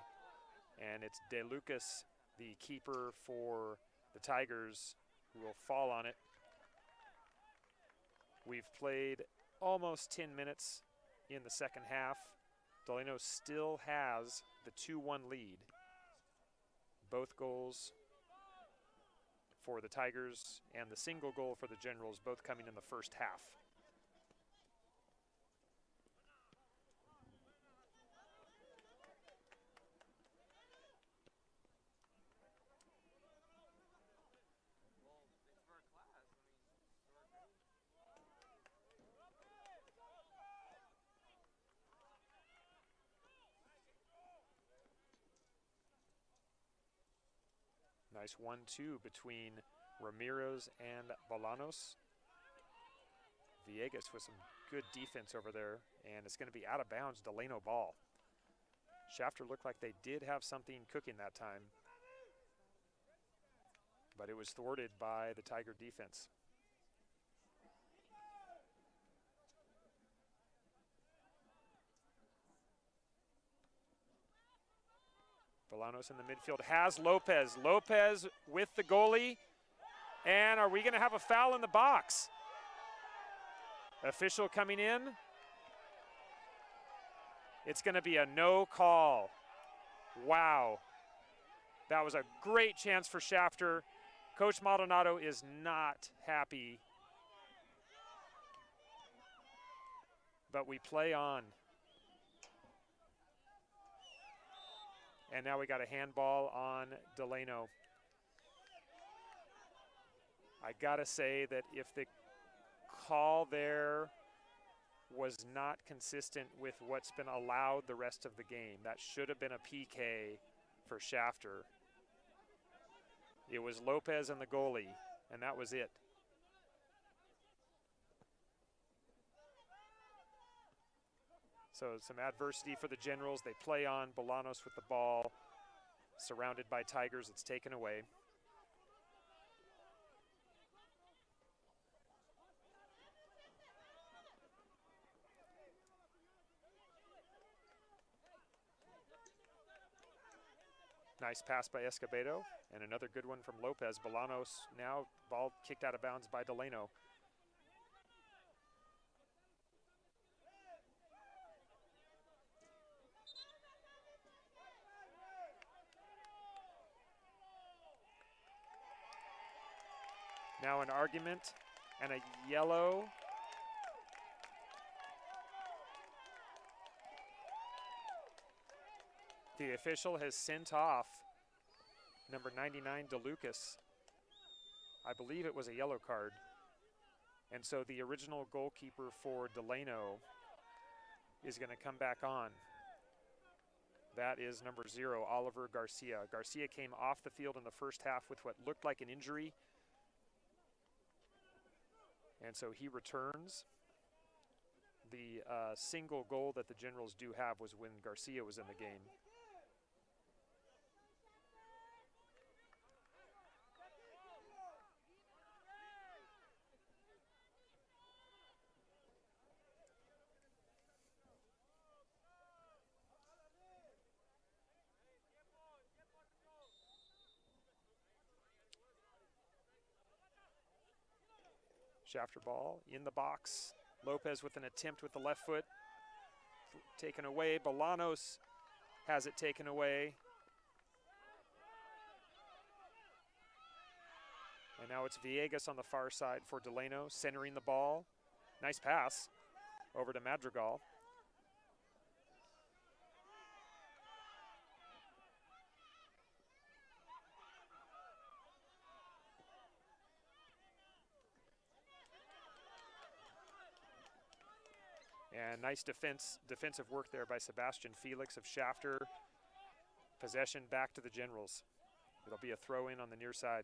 and it's De Lucas, the keeper for the Tigers, who will fall on it. We've played almost 10 minutes in the second half. Delano still has the 2-1 lead. Both goals for the Tigers and the single goal for the Generals both coming in the first half. Nice 1-2 between Ramirez and Bolanos. Villegas with some good defense over there, and it's going to be out of bounds, Delano ball. Shafter looked like they did have something cooking that time, but it was thwarted by the Tiger defense. Bolanos in the midfield has Lopez. Lopez with the goalie. And are we going to have a foul in the box? Official coming in. It's going to be a no call. Wow. That was a great chance for Shafter. Coach Maldonado is not happy. But we play on. And now we got a handball on Delano. I gotta say that if the call there was not consistent with what's been allowed the rest of the game, that should have been a PK for Shafter. It was Lopez and the goalie, and that was it. So some adversity for the Generals. They play on. Bolanos with the ball, surrounded by Tigers. It's taken away. Nice pass by Escobedo, and another good one from Lopez. Bolanos now, ball kicked out of bounds by Delano. Now an argument and a yellow. The official has sent off number 99, DeLucas. I believe it was a yellow card. And so the original goalkeeper for Delano is going to come back on. That is number 0, Oliver Garcia. Garcia came off the field in the first half with what looked like an injury. And so he returns. The single goal that the Generals do have was when Garcia was in the game. Shafter ball in the box. Lopez with an attempt with the left foot. Taken away. Bolanos has it taken away. And now it's Villegas on the far side for Delano, centering the ball. Nice pass over to Madrigal. And nice defensive work there by Sebastian Felix of Shafter. Possession back to the Generals. It'll be a throw in on the near side.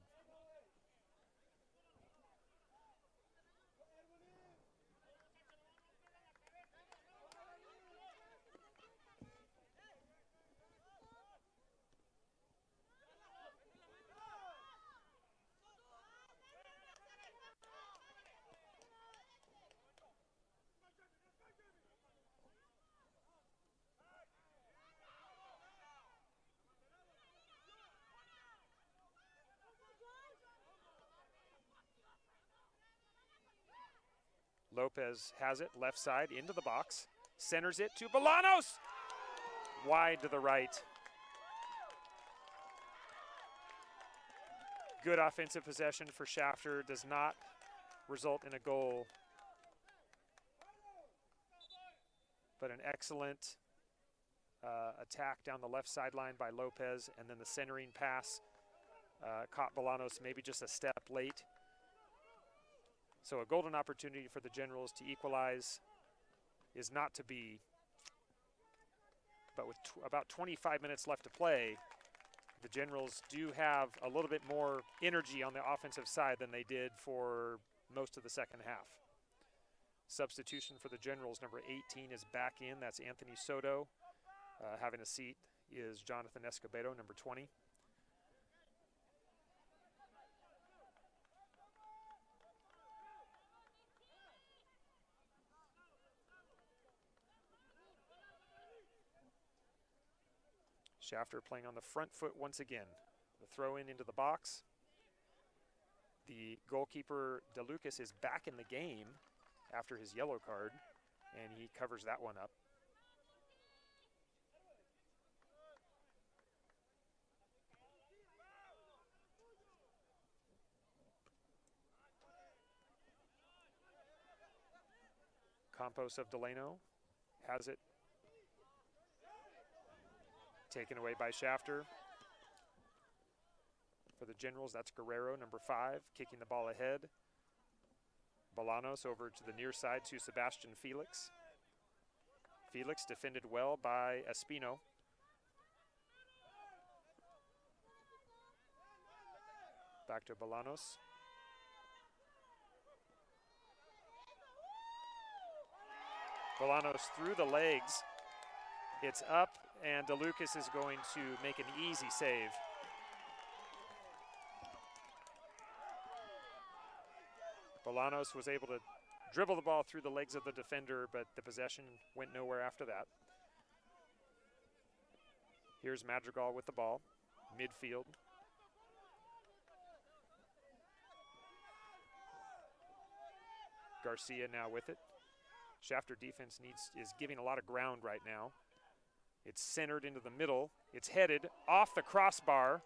Lopez has it left side into the box, centers it to Bolanos, wide to the right. Good offensive possession for Shafter, does not result in a goal, but an excellent attack down the left sideline by Lopez, and then the centering pass caught Bolanos maybe just a step late. So a golden opportunity for the Generals to equalize is not to be. But with about 25 minutes left to play, the Generals do have a little bit more energy on the offensive side than they did for most of the second half. Substitution for the Generals, number 18 is back in. That's Anthony Soto. Having a seat is Jonathan Escobedo, number 20. Shafter playing on the front foot once again. The throw in into the box. The goalkeeper, DeLucas, is back in the game after his yellow card, and he covers that one up. Campos of Delano has it. Taken away by Shafter. For the Generals, that's Guerrero, number 5, kicking the ball ahead. Bolanos over to the near side to Sebastian Felix. Felix defended well by Espino. Back to Bolanos. Bolanos through the legs. It's up, and DeLucas is going to make an easy save. Bolanos was able to dribble the ball through the legs of the defender, but the possession went nowhere after that. Here's Madrigal with the ball, midfield. Garcia now with it. Shafter defense is giving a lot of ground right now. It's centered into the middle. It's headed off the crossbar.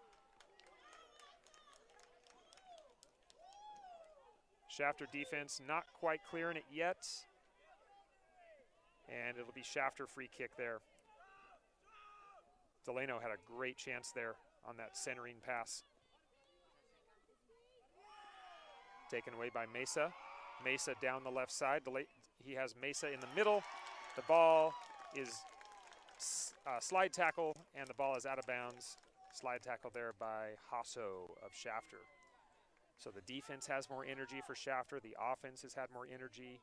Shafter defense not quite clearing it yet. And it'll be Shafter free kick there. Delano had a great chance there on that centering pass. Taken away by Mesa. Mesa down the left side. He has Mesa in the middle. The ball is slide tackle, and the ball is out of bounds. Slide tackle there by Hasso of Shafter. So the defense has more energy for Shafter. The offense has had more energy.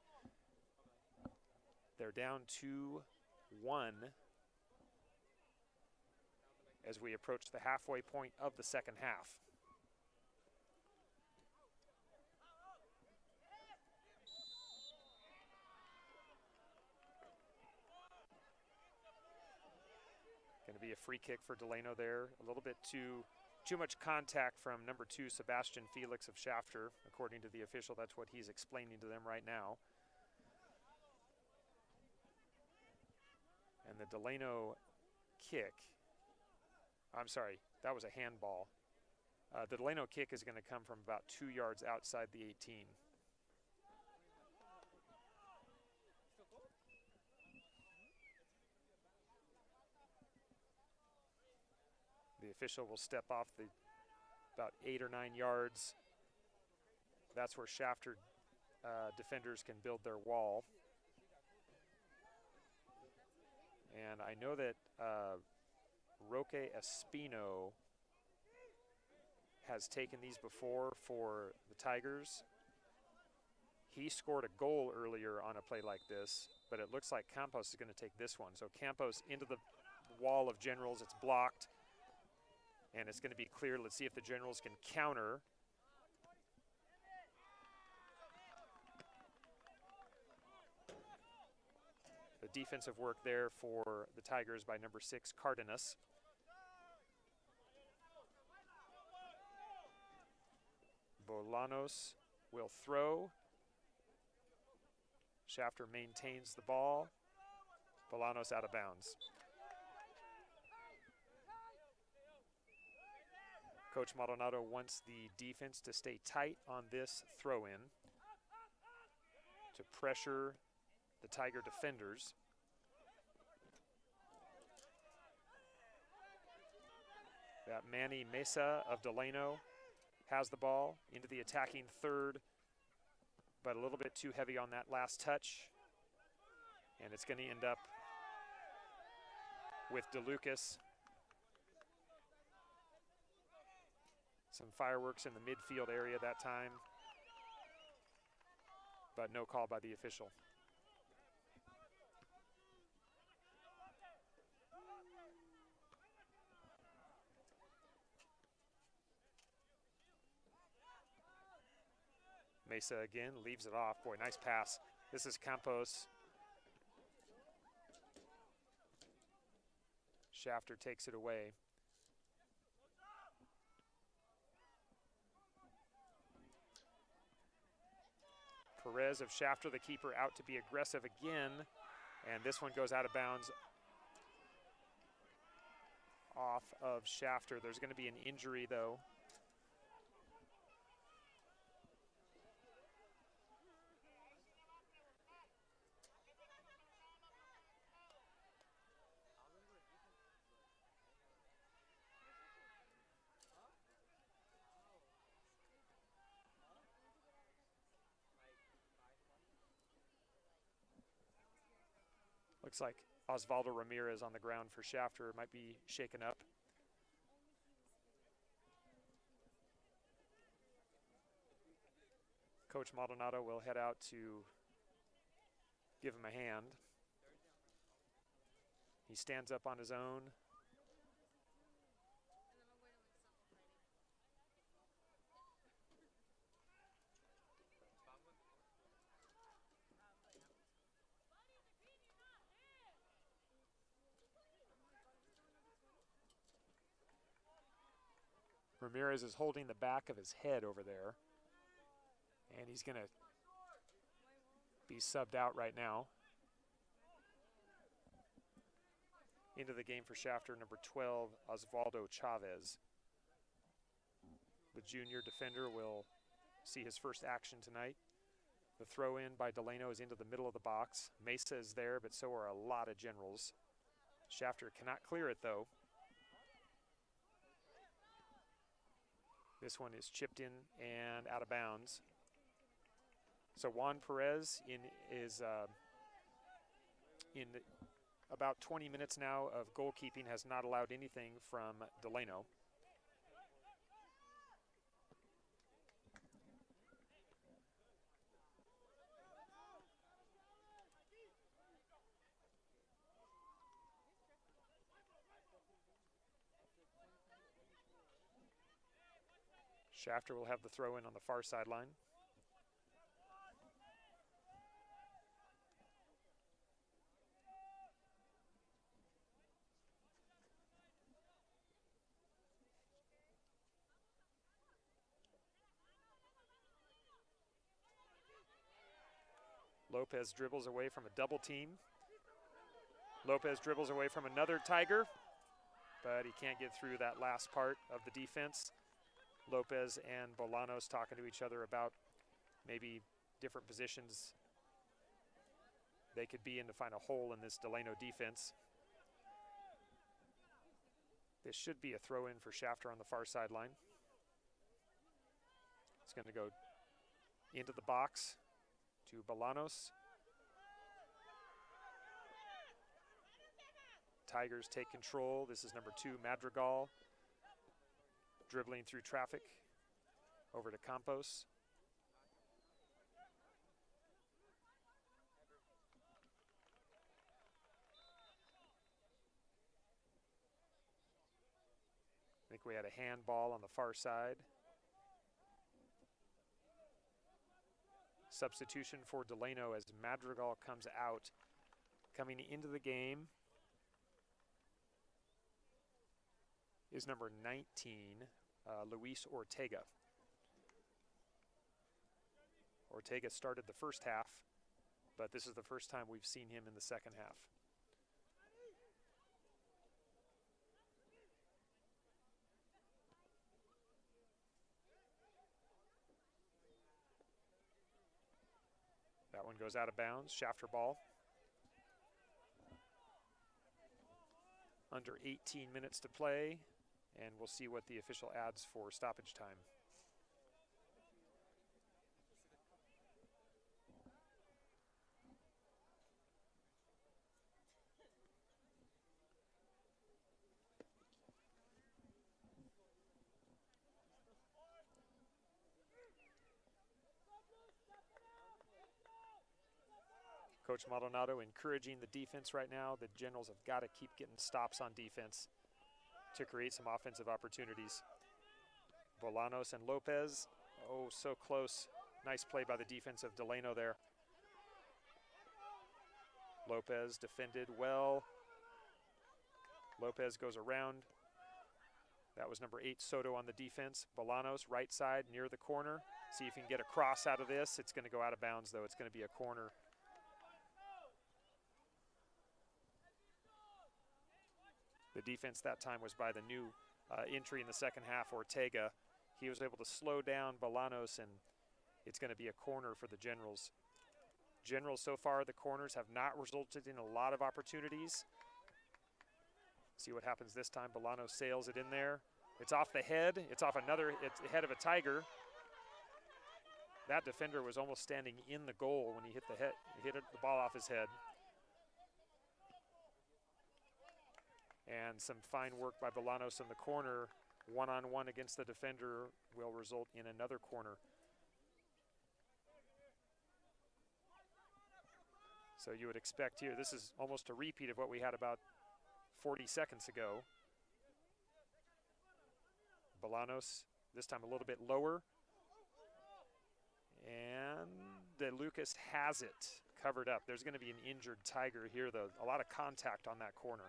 They're down 2-1 as we approach the halfway point of the second half. Going to be a free kick for Delano there. A little bit too much contact from number 2, Sebastian Felix of Shafter. According to the official, that's what he's explaining to them right now. And the Delano kick, I'm sorry, that was a handball. The Delano kick is going to come from about 2 yards outside the 18. The official will step off the about 8 or 9 yards. That's where Shafter defenders can build their wall. And I know that Roque Espino has taken these before for the Tigers. He scored a goal earlier on a play like this, but it looks like Campos is going to take this one. So Campos into the wall of Generals. It's blocked. And it's going to be clear. Let's see if the Generals can counter. The defensive work there for the Tigers by number 6, Cardenas. Bolanos will throw. Shafter maintains the ball. Bolanos out of bounds. Coach Maldonado wants the defense to stay tight on this throw-in to pressure the Tiger defenders. That Manny Mesa of Delano has the ball into the attacking third, but a little bit too heavy on that last touch. And it's going to end up with DeLucas. Some fireworks in the midfield area that time, but no call by the official. Mesa again, leaves it off. Boy, nice pass. This is Campos. Shafter takes it away. Perez of Shafter, the keeper, out to be aggressive again. And this one goes out of bounds off of Shafter. There's going to be an injury, though. Looks like Osvaldo Ramirez on the ground for Shafter might be shaken up. Coach Maldonado will head out to give him a hand. He stands up on his own. Ramirez is holding the back of his head over there, and he's going to be subbed out right now. Into the game for Shafter, number 12, Osvaldo Chavez. The junior defender will see his first action tonight. The throw in by Delano is into the middle of the box. Mesa is there, but so are a lot of generals. Shafter cannot clear it, though. This one is chipped in and out of bounds. So Juan Perez is in about 20 minutes now of goalkeeping has not allowed anything from Delano. Shafter will have the throw in on the far sideline. Lopez dribbles away from a double team. Lopez dribbles away from another Tiger, but he can't get through that last part of the defense. Lopez and Bolanos talking to each other about maybe different positions they could be in to find a hole in this Delano defense. This should be a throw in for Shafter on the far sideline. It's going to go into the box to Bolanos. Tigers take control. This is number 2, Madrigal. Dribbling through traffic over to Campos. I think we had a handball on the far side. Substitution for Delano as Madrigal comes out. Coming into the game is number 19, Luis Ortega. Ortega started the first half, but this is the first time we've seen him in the second half. That one goes out of bounds. Shafter ball. Under 18 minutes to play, and we'll see what the official adds for stoppage time. Coach Maldonado encouraging the defense right now. The Generals have got to keep getting stops on defense to create some offensive opportunities. Bolanos and Lopez, oh, so close Nice play by the defense of Delano there. Lopez defended well. Lopez goes around. That was number 8, Soto on the defense. Bolanos, right side, near the corner. See if you can get a cross out of this. It's going to go out of bounds, though. It's going to be a corner. The defense that time was by the new entry in the second half, Ortega. He was able to slow down Bolanos, and it's going to be a corner for the Generals. Generals, so far, the corners have not resulted in a lot of opportunities. See what happens this time. Bolanos sails it in there. It's off the head. It's off another, it's the head of a Tiger. That defender was almost standing in the goal when he hit the head. He hit the ball off his head. And some fine work by Bolanos in the corner. One-on-one against the defender will result in another corner. So you would expect here, this is almost a repeat of what we had about 40 seconds ago. Bolanos, this time a little bit lower. And Lucas has it covered up. There's going to be an injured Tiger here, though. A lot of contact on that corner.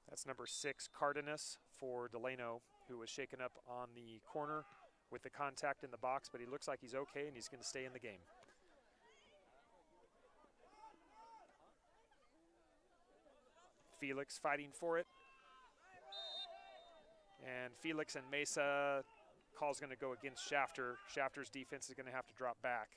That's number 6, Cardenas, for Delano, who was shaken up on the corner with the contact in the box, but he looks like he's okay and he's going to stay in the game. Felix fighting for it. And Felix and Mesa, call's going to go against Shafter. Shafter's defense is going to have to drop back.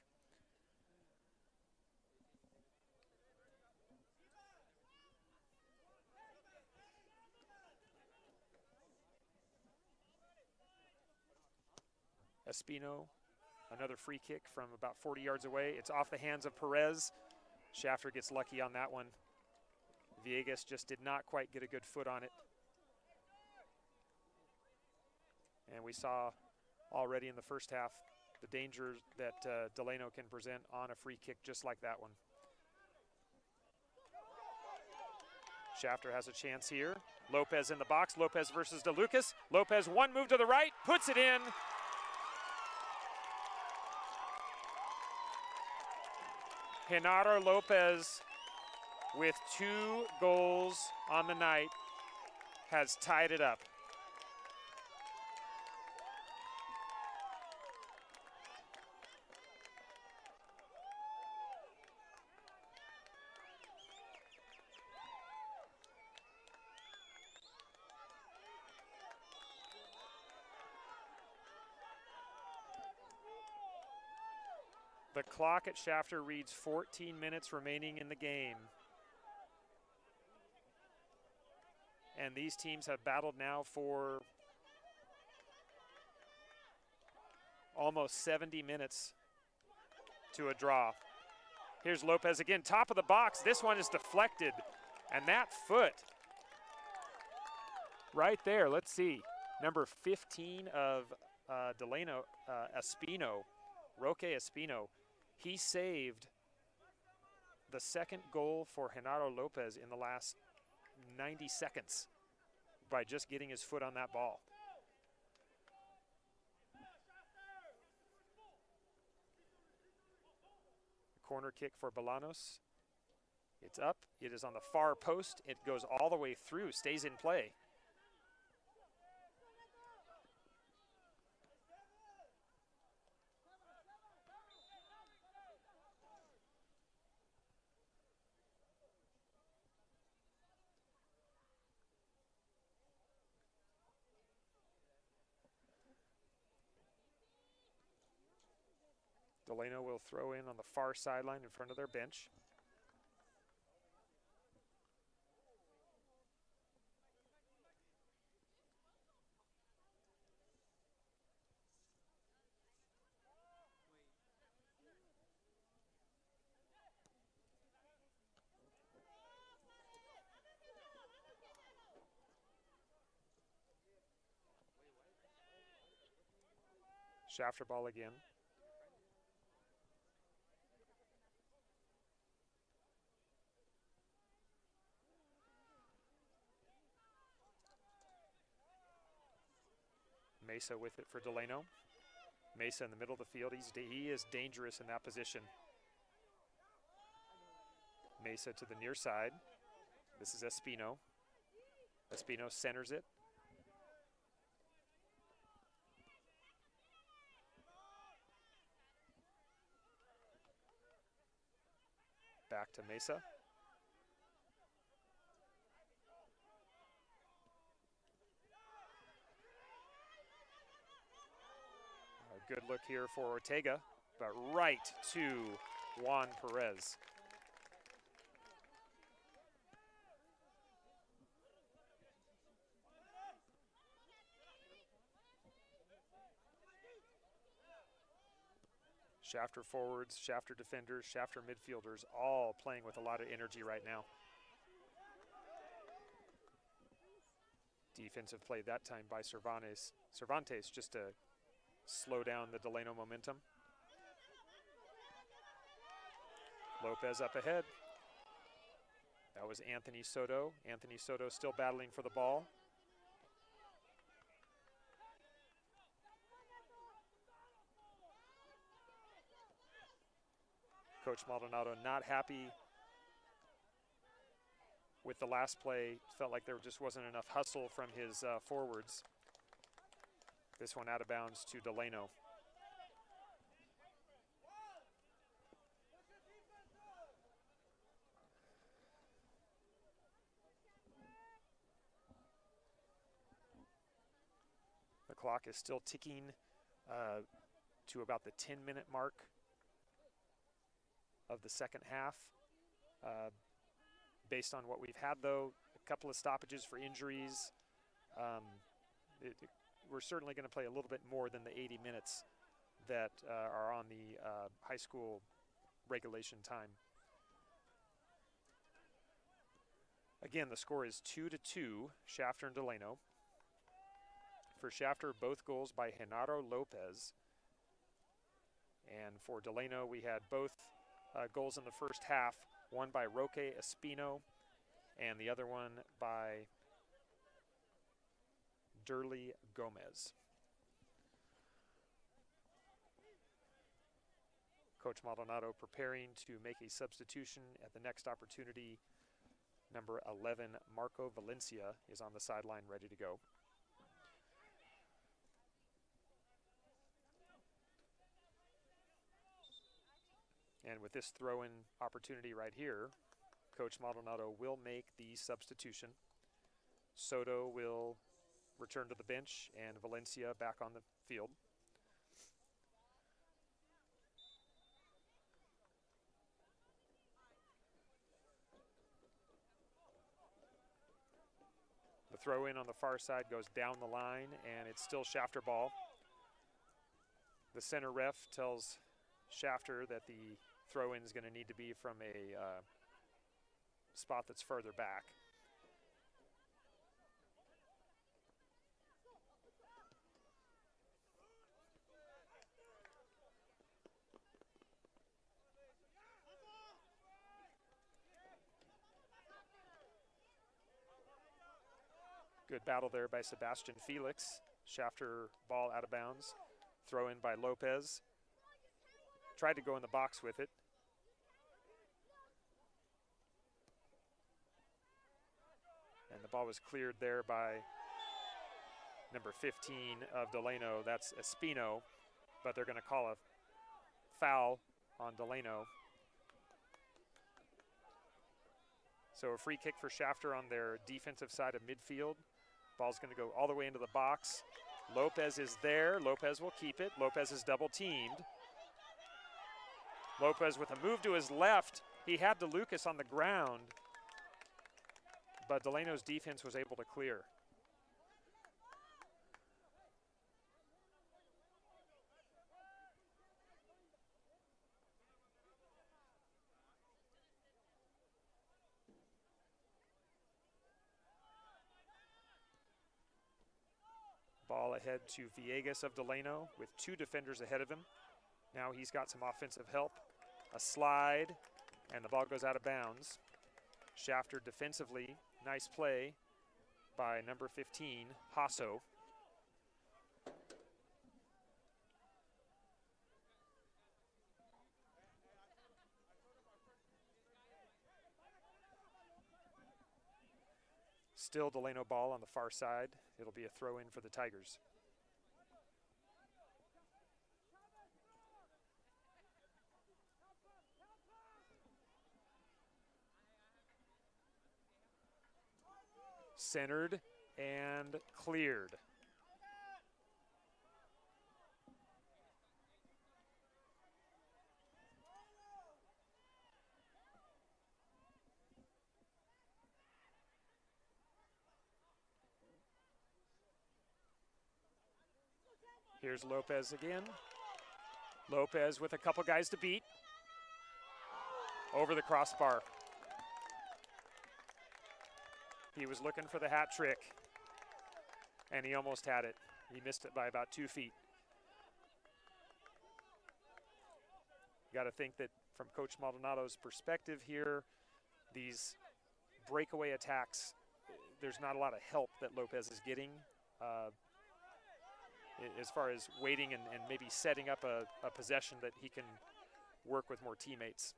Espino, another free kick from about 40 yards away. It's off the hands of Perez. Shafter gets lucky on that one. Villegas just did not quite get a good foot on it. And we saw already in the first half the danger that Delano can present on a free kick just like that one. Shafter has a chance here. Lopez in the box. Lopez versus DeLucas. Lopez, one move to the right, puts it in. Genaro Lopez, with 2 goals on the night, has tied it up. The clock at Shafter reads 14 minutes remaining in the game. And these teams have battled now for almost 70 minutes to a draw. Here's Lopez again, top of the box. This one is deflected. And that foot right there, let's see. Number 15 of Delano, Espino, Roque Espino. He saved the second goal for Genaro Lopez in the last 90 seconds by just getting his foot on that ball. Corner kick for Bolanos. It's up. It is on the far post. It goes all the way through, stays in play. Delano will throw in on the far sideline in front of their bench. Shafter ball again. Mesa with it for Delano. Mesa in the middle of the field. He is dangerous in that position. Mesa to the near side. This is Espino. Espino centers it. Back to Mesa. A good look here for Ortega, but right to Juan Perez. Shafter forwards, Shafter defenders, Shafter midfielders, all playing with a lot of energy right now. Defensive play that time by Cervantes. Cervantes just to slow down the Delano momentum. Lopez up ahead. That was Anthony Soto. Anthony Soto still battling for the ball. Coach Maldonado not happy with the last play. Felt like there just wasn't enough hustle from his forwards. This one out of bounds to Delano. The clock is still ticking to about the 10-minute mark of the second half. Based on what we've had, though, a couple of stoppages for injuries. We're certainly going to play a little bit more than the 80 minutes that are on the high school regulation time. Again, the score is 2-2, Shafter and Delano. For Shafter, both goals by Genaro Lopez. And for Delano, we had both goals in the first half, one by Roque Espino and the other one by Durley Gomez. Coach Maldonado preparing to make a substitution at the next opportunity. Number 11, Marco Valencia, is on the sideline ready to go. And with this throw-in opportunity right here, Coach Maldonado will make the substitution. Soto will return to the bench and Valencia back on the field. The throw-in on the far side goes down the line, and it's still Shafter ball. The center ref tells Shafter that the throw-in is going to need to be from a spot that's further back. Good battle there by Sebastian Felix. Shafter ball out of bounds. Throw in by Lopez. Tried to go in the box with it. And the ball was cleared there by number 15 of Delano. That's Espino, but they're going to call a foul on Delano. So a free kick for Shafter on their defensive side of midfield. Ball's going to go all the way into the box. Lopez is there. Lopez will keep it. Lopez is double teamed. Lopez with a move to his left. He had DeLucas on the ground, but Delano's defense was able to clear. Ball ahead to Villegas of Delano with 2 defenders ahead of him. Now he's got some offensive help. A slide, and the ball goes out of bounds. Shafter defensively, nice play by number 15, Hasso. Still Delano ball on the far side. It'll be a throw in for the Tigers. Centered and cleared. Here's Lopez again. Lopez with a couple guys to beat. Over the crossbar. He was looking for the hat trick, and he almost had it. He missed it by about 2 feet. You got to think that from Coach Maldonado's perspective here, these breakaway attacks, there's not a lot of help that Lopez is getting as far as waiting and maybe setting up a possession that he can work with more teammates.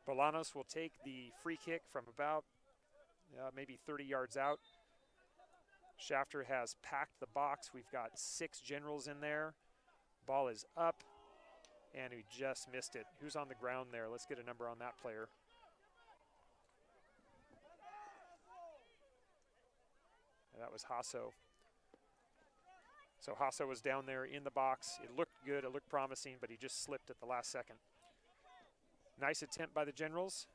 Bolanos will take the free kick from about maybe 30 yards out. Shafter has packed the box. We've got 6 generals in there. Ball is up, and we just missed it. Who's on the ground there? Let's get a number on that player. And that was Hasso. So Hasso was down there in the box. It looked good, it looked promising, but he just slipped at the last second. Nice attempt by the Generals.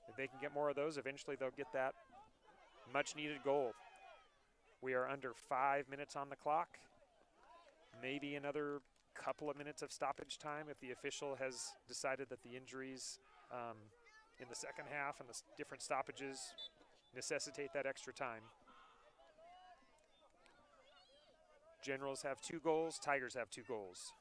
If they can get more of those, eventually they'll get that much needed goal. We are under 5 minutes on the clock. Maybe another couple of minutes of stoppage time if the official has decided that the injuries in the second half and the different stoppages necessitate that extra time. Generals have 2 goals, Tigers have 2 goals.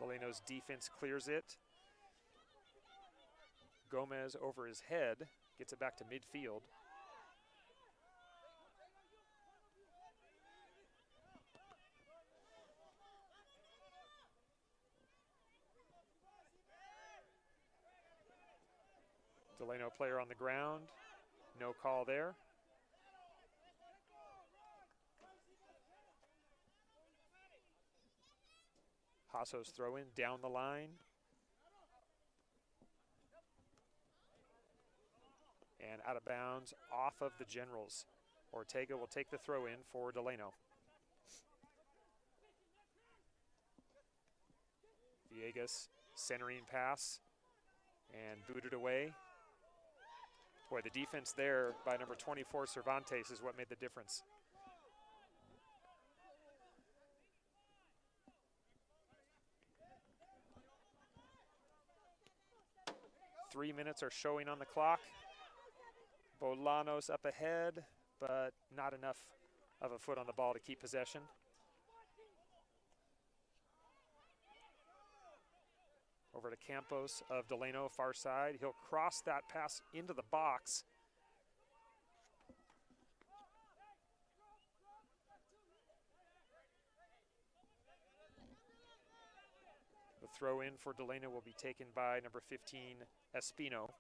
Delano's defense clears it. Gomez over his head, gets it back to midfield. Delano player on the ground, no call there. Hasso's throw in down the line. And out of bounds off of the Generals. Ortega will take the throw in for Delano. Villegas centering pass and booted away. Boy, the defense there by number 24, Cervantes, is what made the difference. Three minutes are showing on the clock. Bolanos up ahead, but not enough of a foot on the ball to keep possession. Over to Campos of Delano, far side. He'll cross that pass into the box. The throw in for Delano will be taken by number 15, Espino.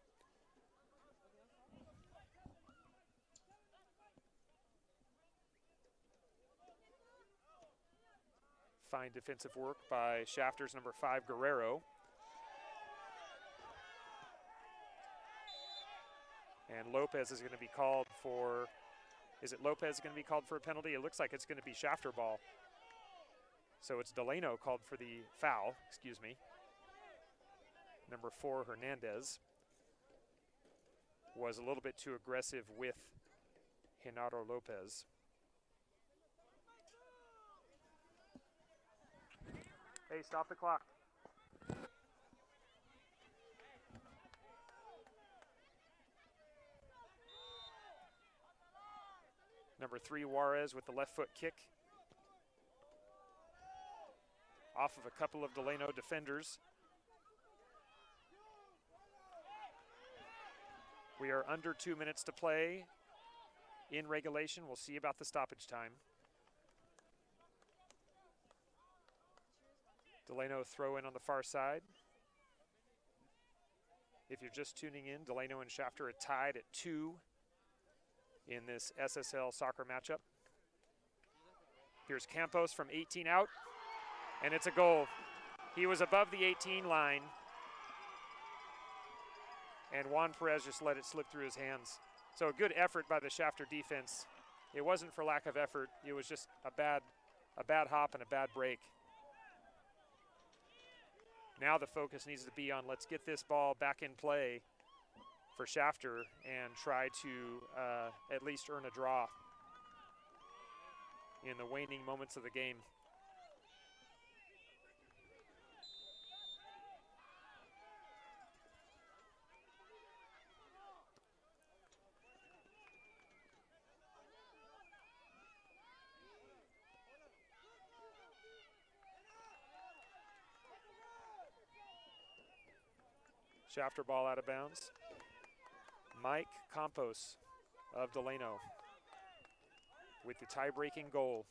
Fine defensive work by Shafter's number 5, Guerrero. And Lopez is going to be called for, is it Lopez going to be called for a penalty? It looks like it's going to be Shafter ball. So it's Delano called for the foul, excuse me. Number 4, Hernandez, was a little bit too aggressive with Genaro Lopez. Hey, stop the clock. Number 3, Juarez with the left foot kick. Off of a couple of Delano defenders. We are under 2 minutes to play in regulation. We'll see about the stoppage time. Delano throw in on the far side. If you're just tuning in, Delano and Shafter are tied at 2 in this SSL soccer matchup. Here's Campos from 18 out, and it's a goal. He was above the 18 line, and Juan Perez just let it slip through his hands. So a good effort by the Shafter defense. It wasn't for lack of effort. It was just a bad hop and a bad break. Now the focus needs to be on let's get this ball back in play for Shafter and try to at least earn a draw in the waning moments of the game. Shafter ball out of bounds. Mike Campos of Delano with the tie-breaking goal.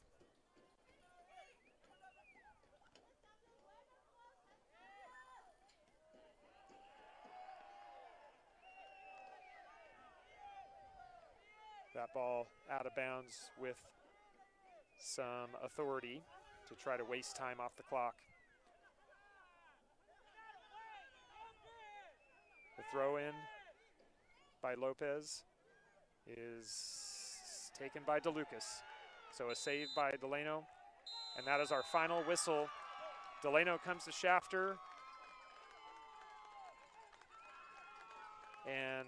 That ball out of bounds with some authority to try to waste time off the clock. The throw in by Lopez is taken by DeLucas. So a save by Delano, and that is our final whistle. Delano comes to Shafter, and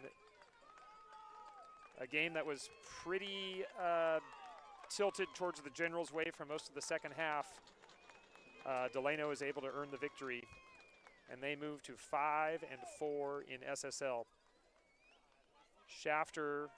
a game that was pretty tilted towards the Generals' way for most of the second half. Delano is able to earn the victory, and they move to 5-4 in SSL. Shafter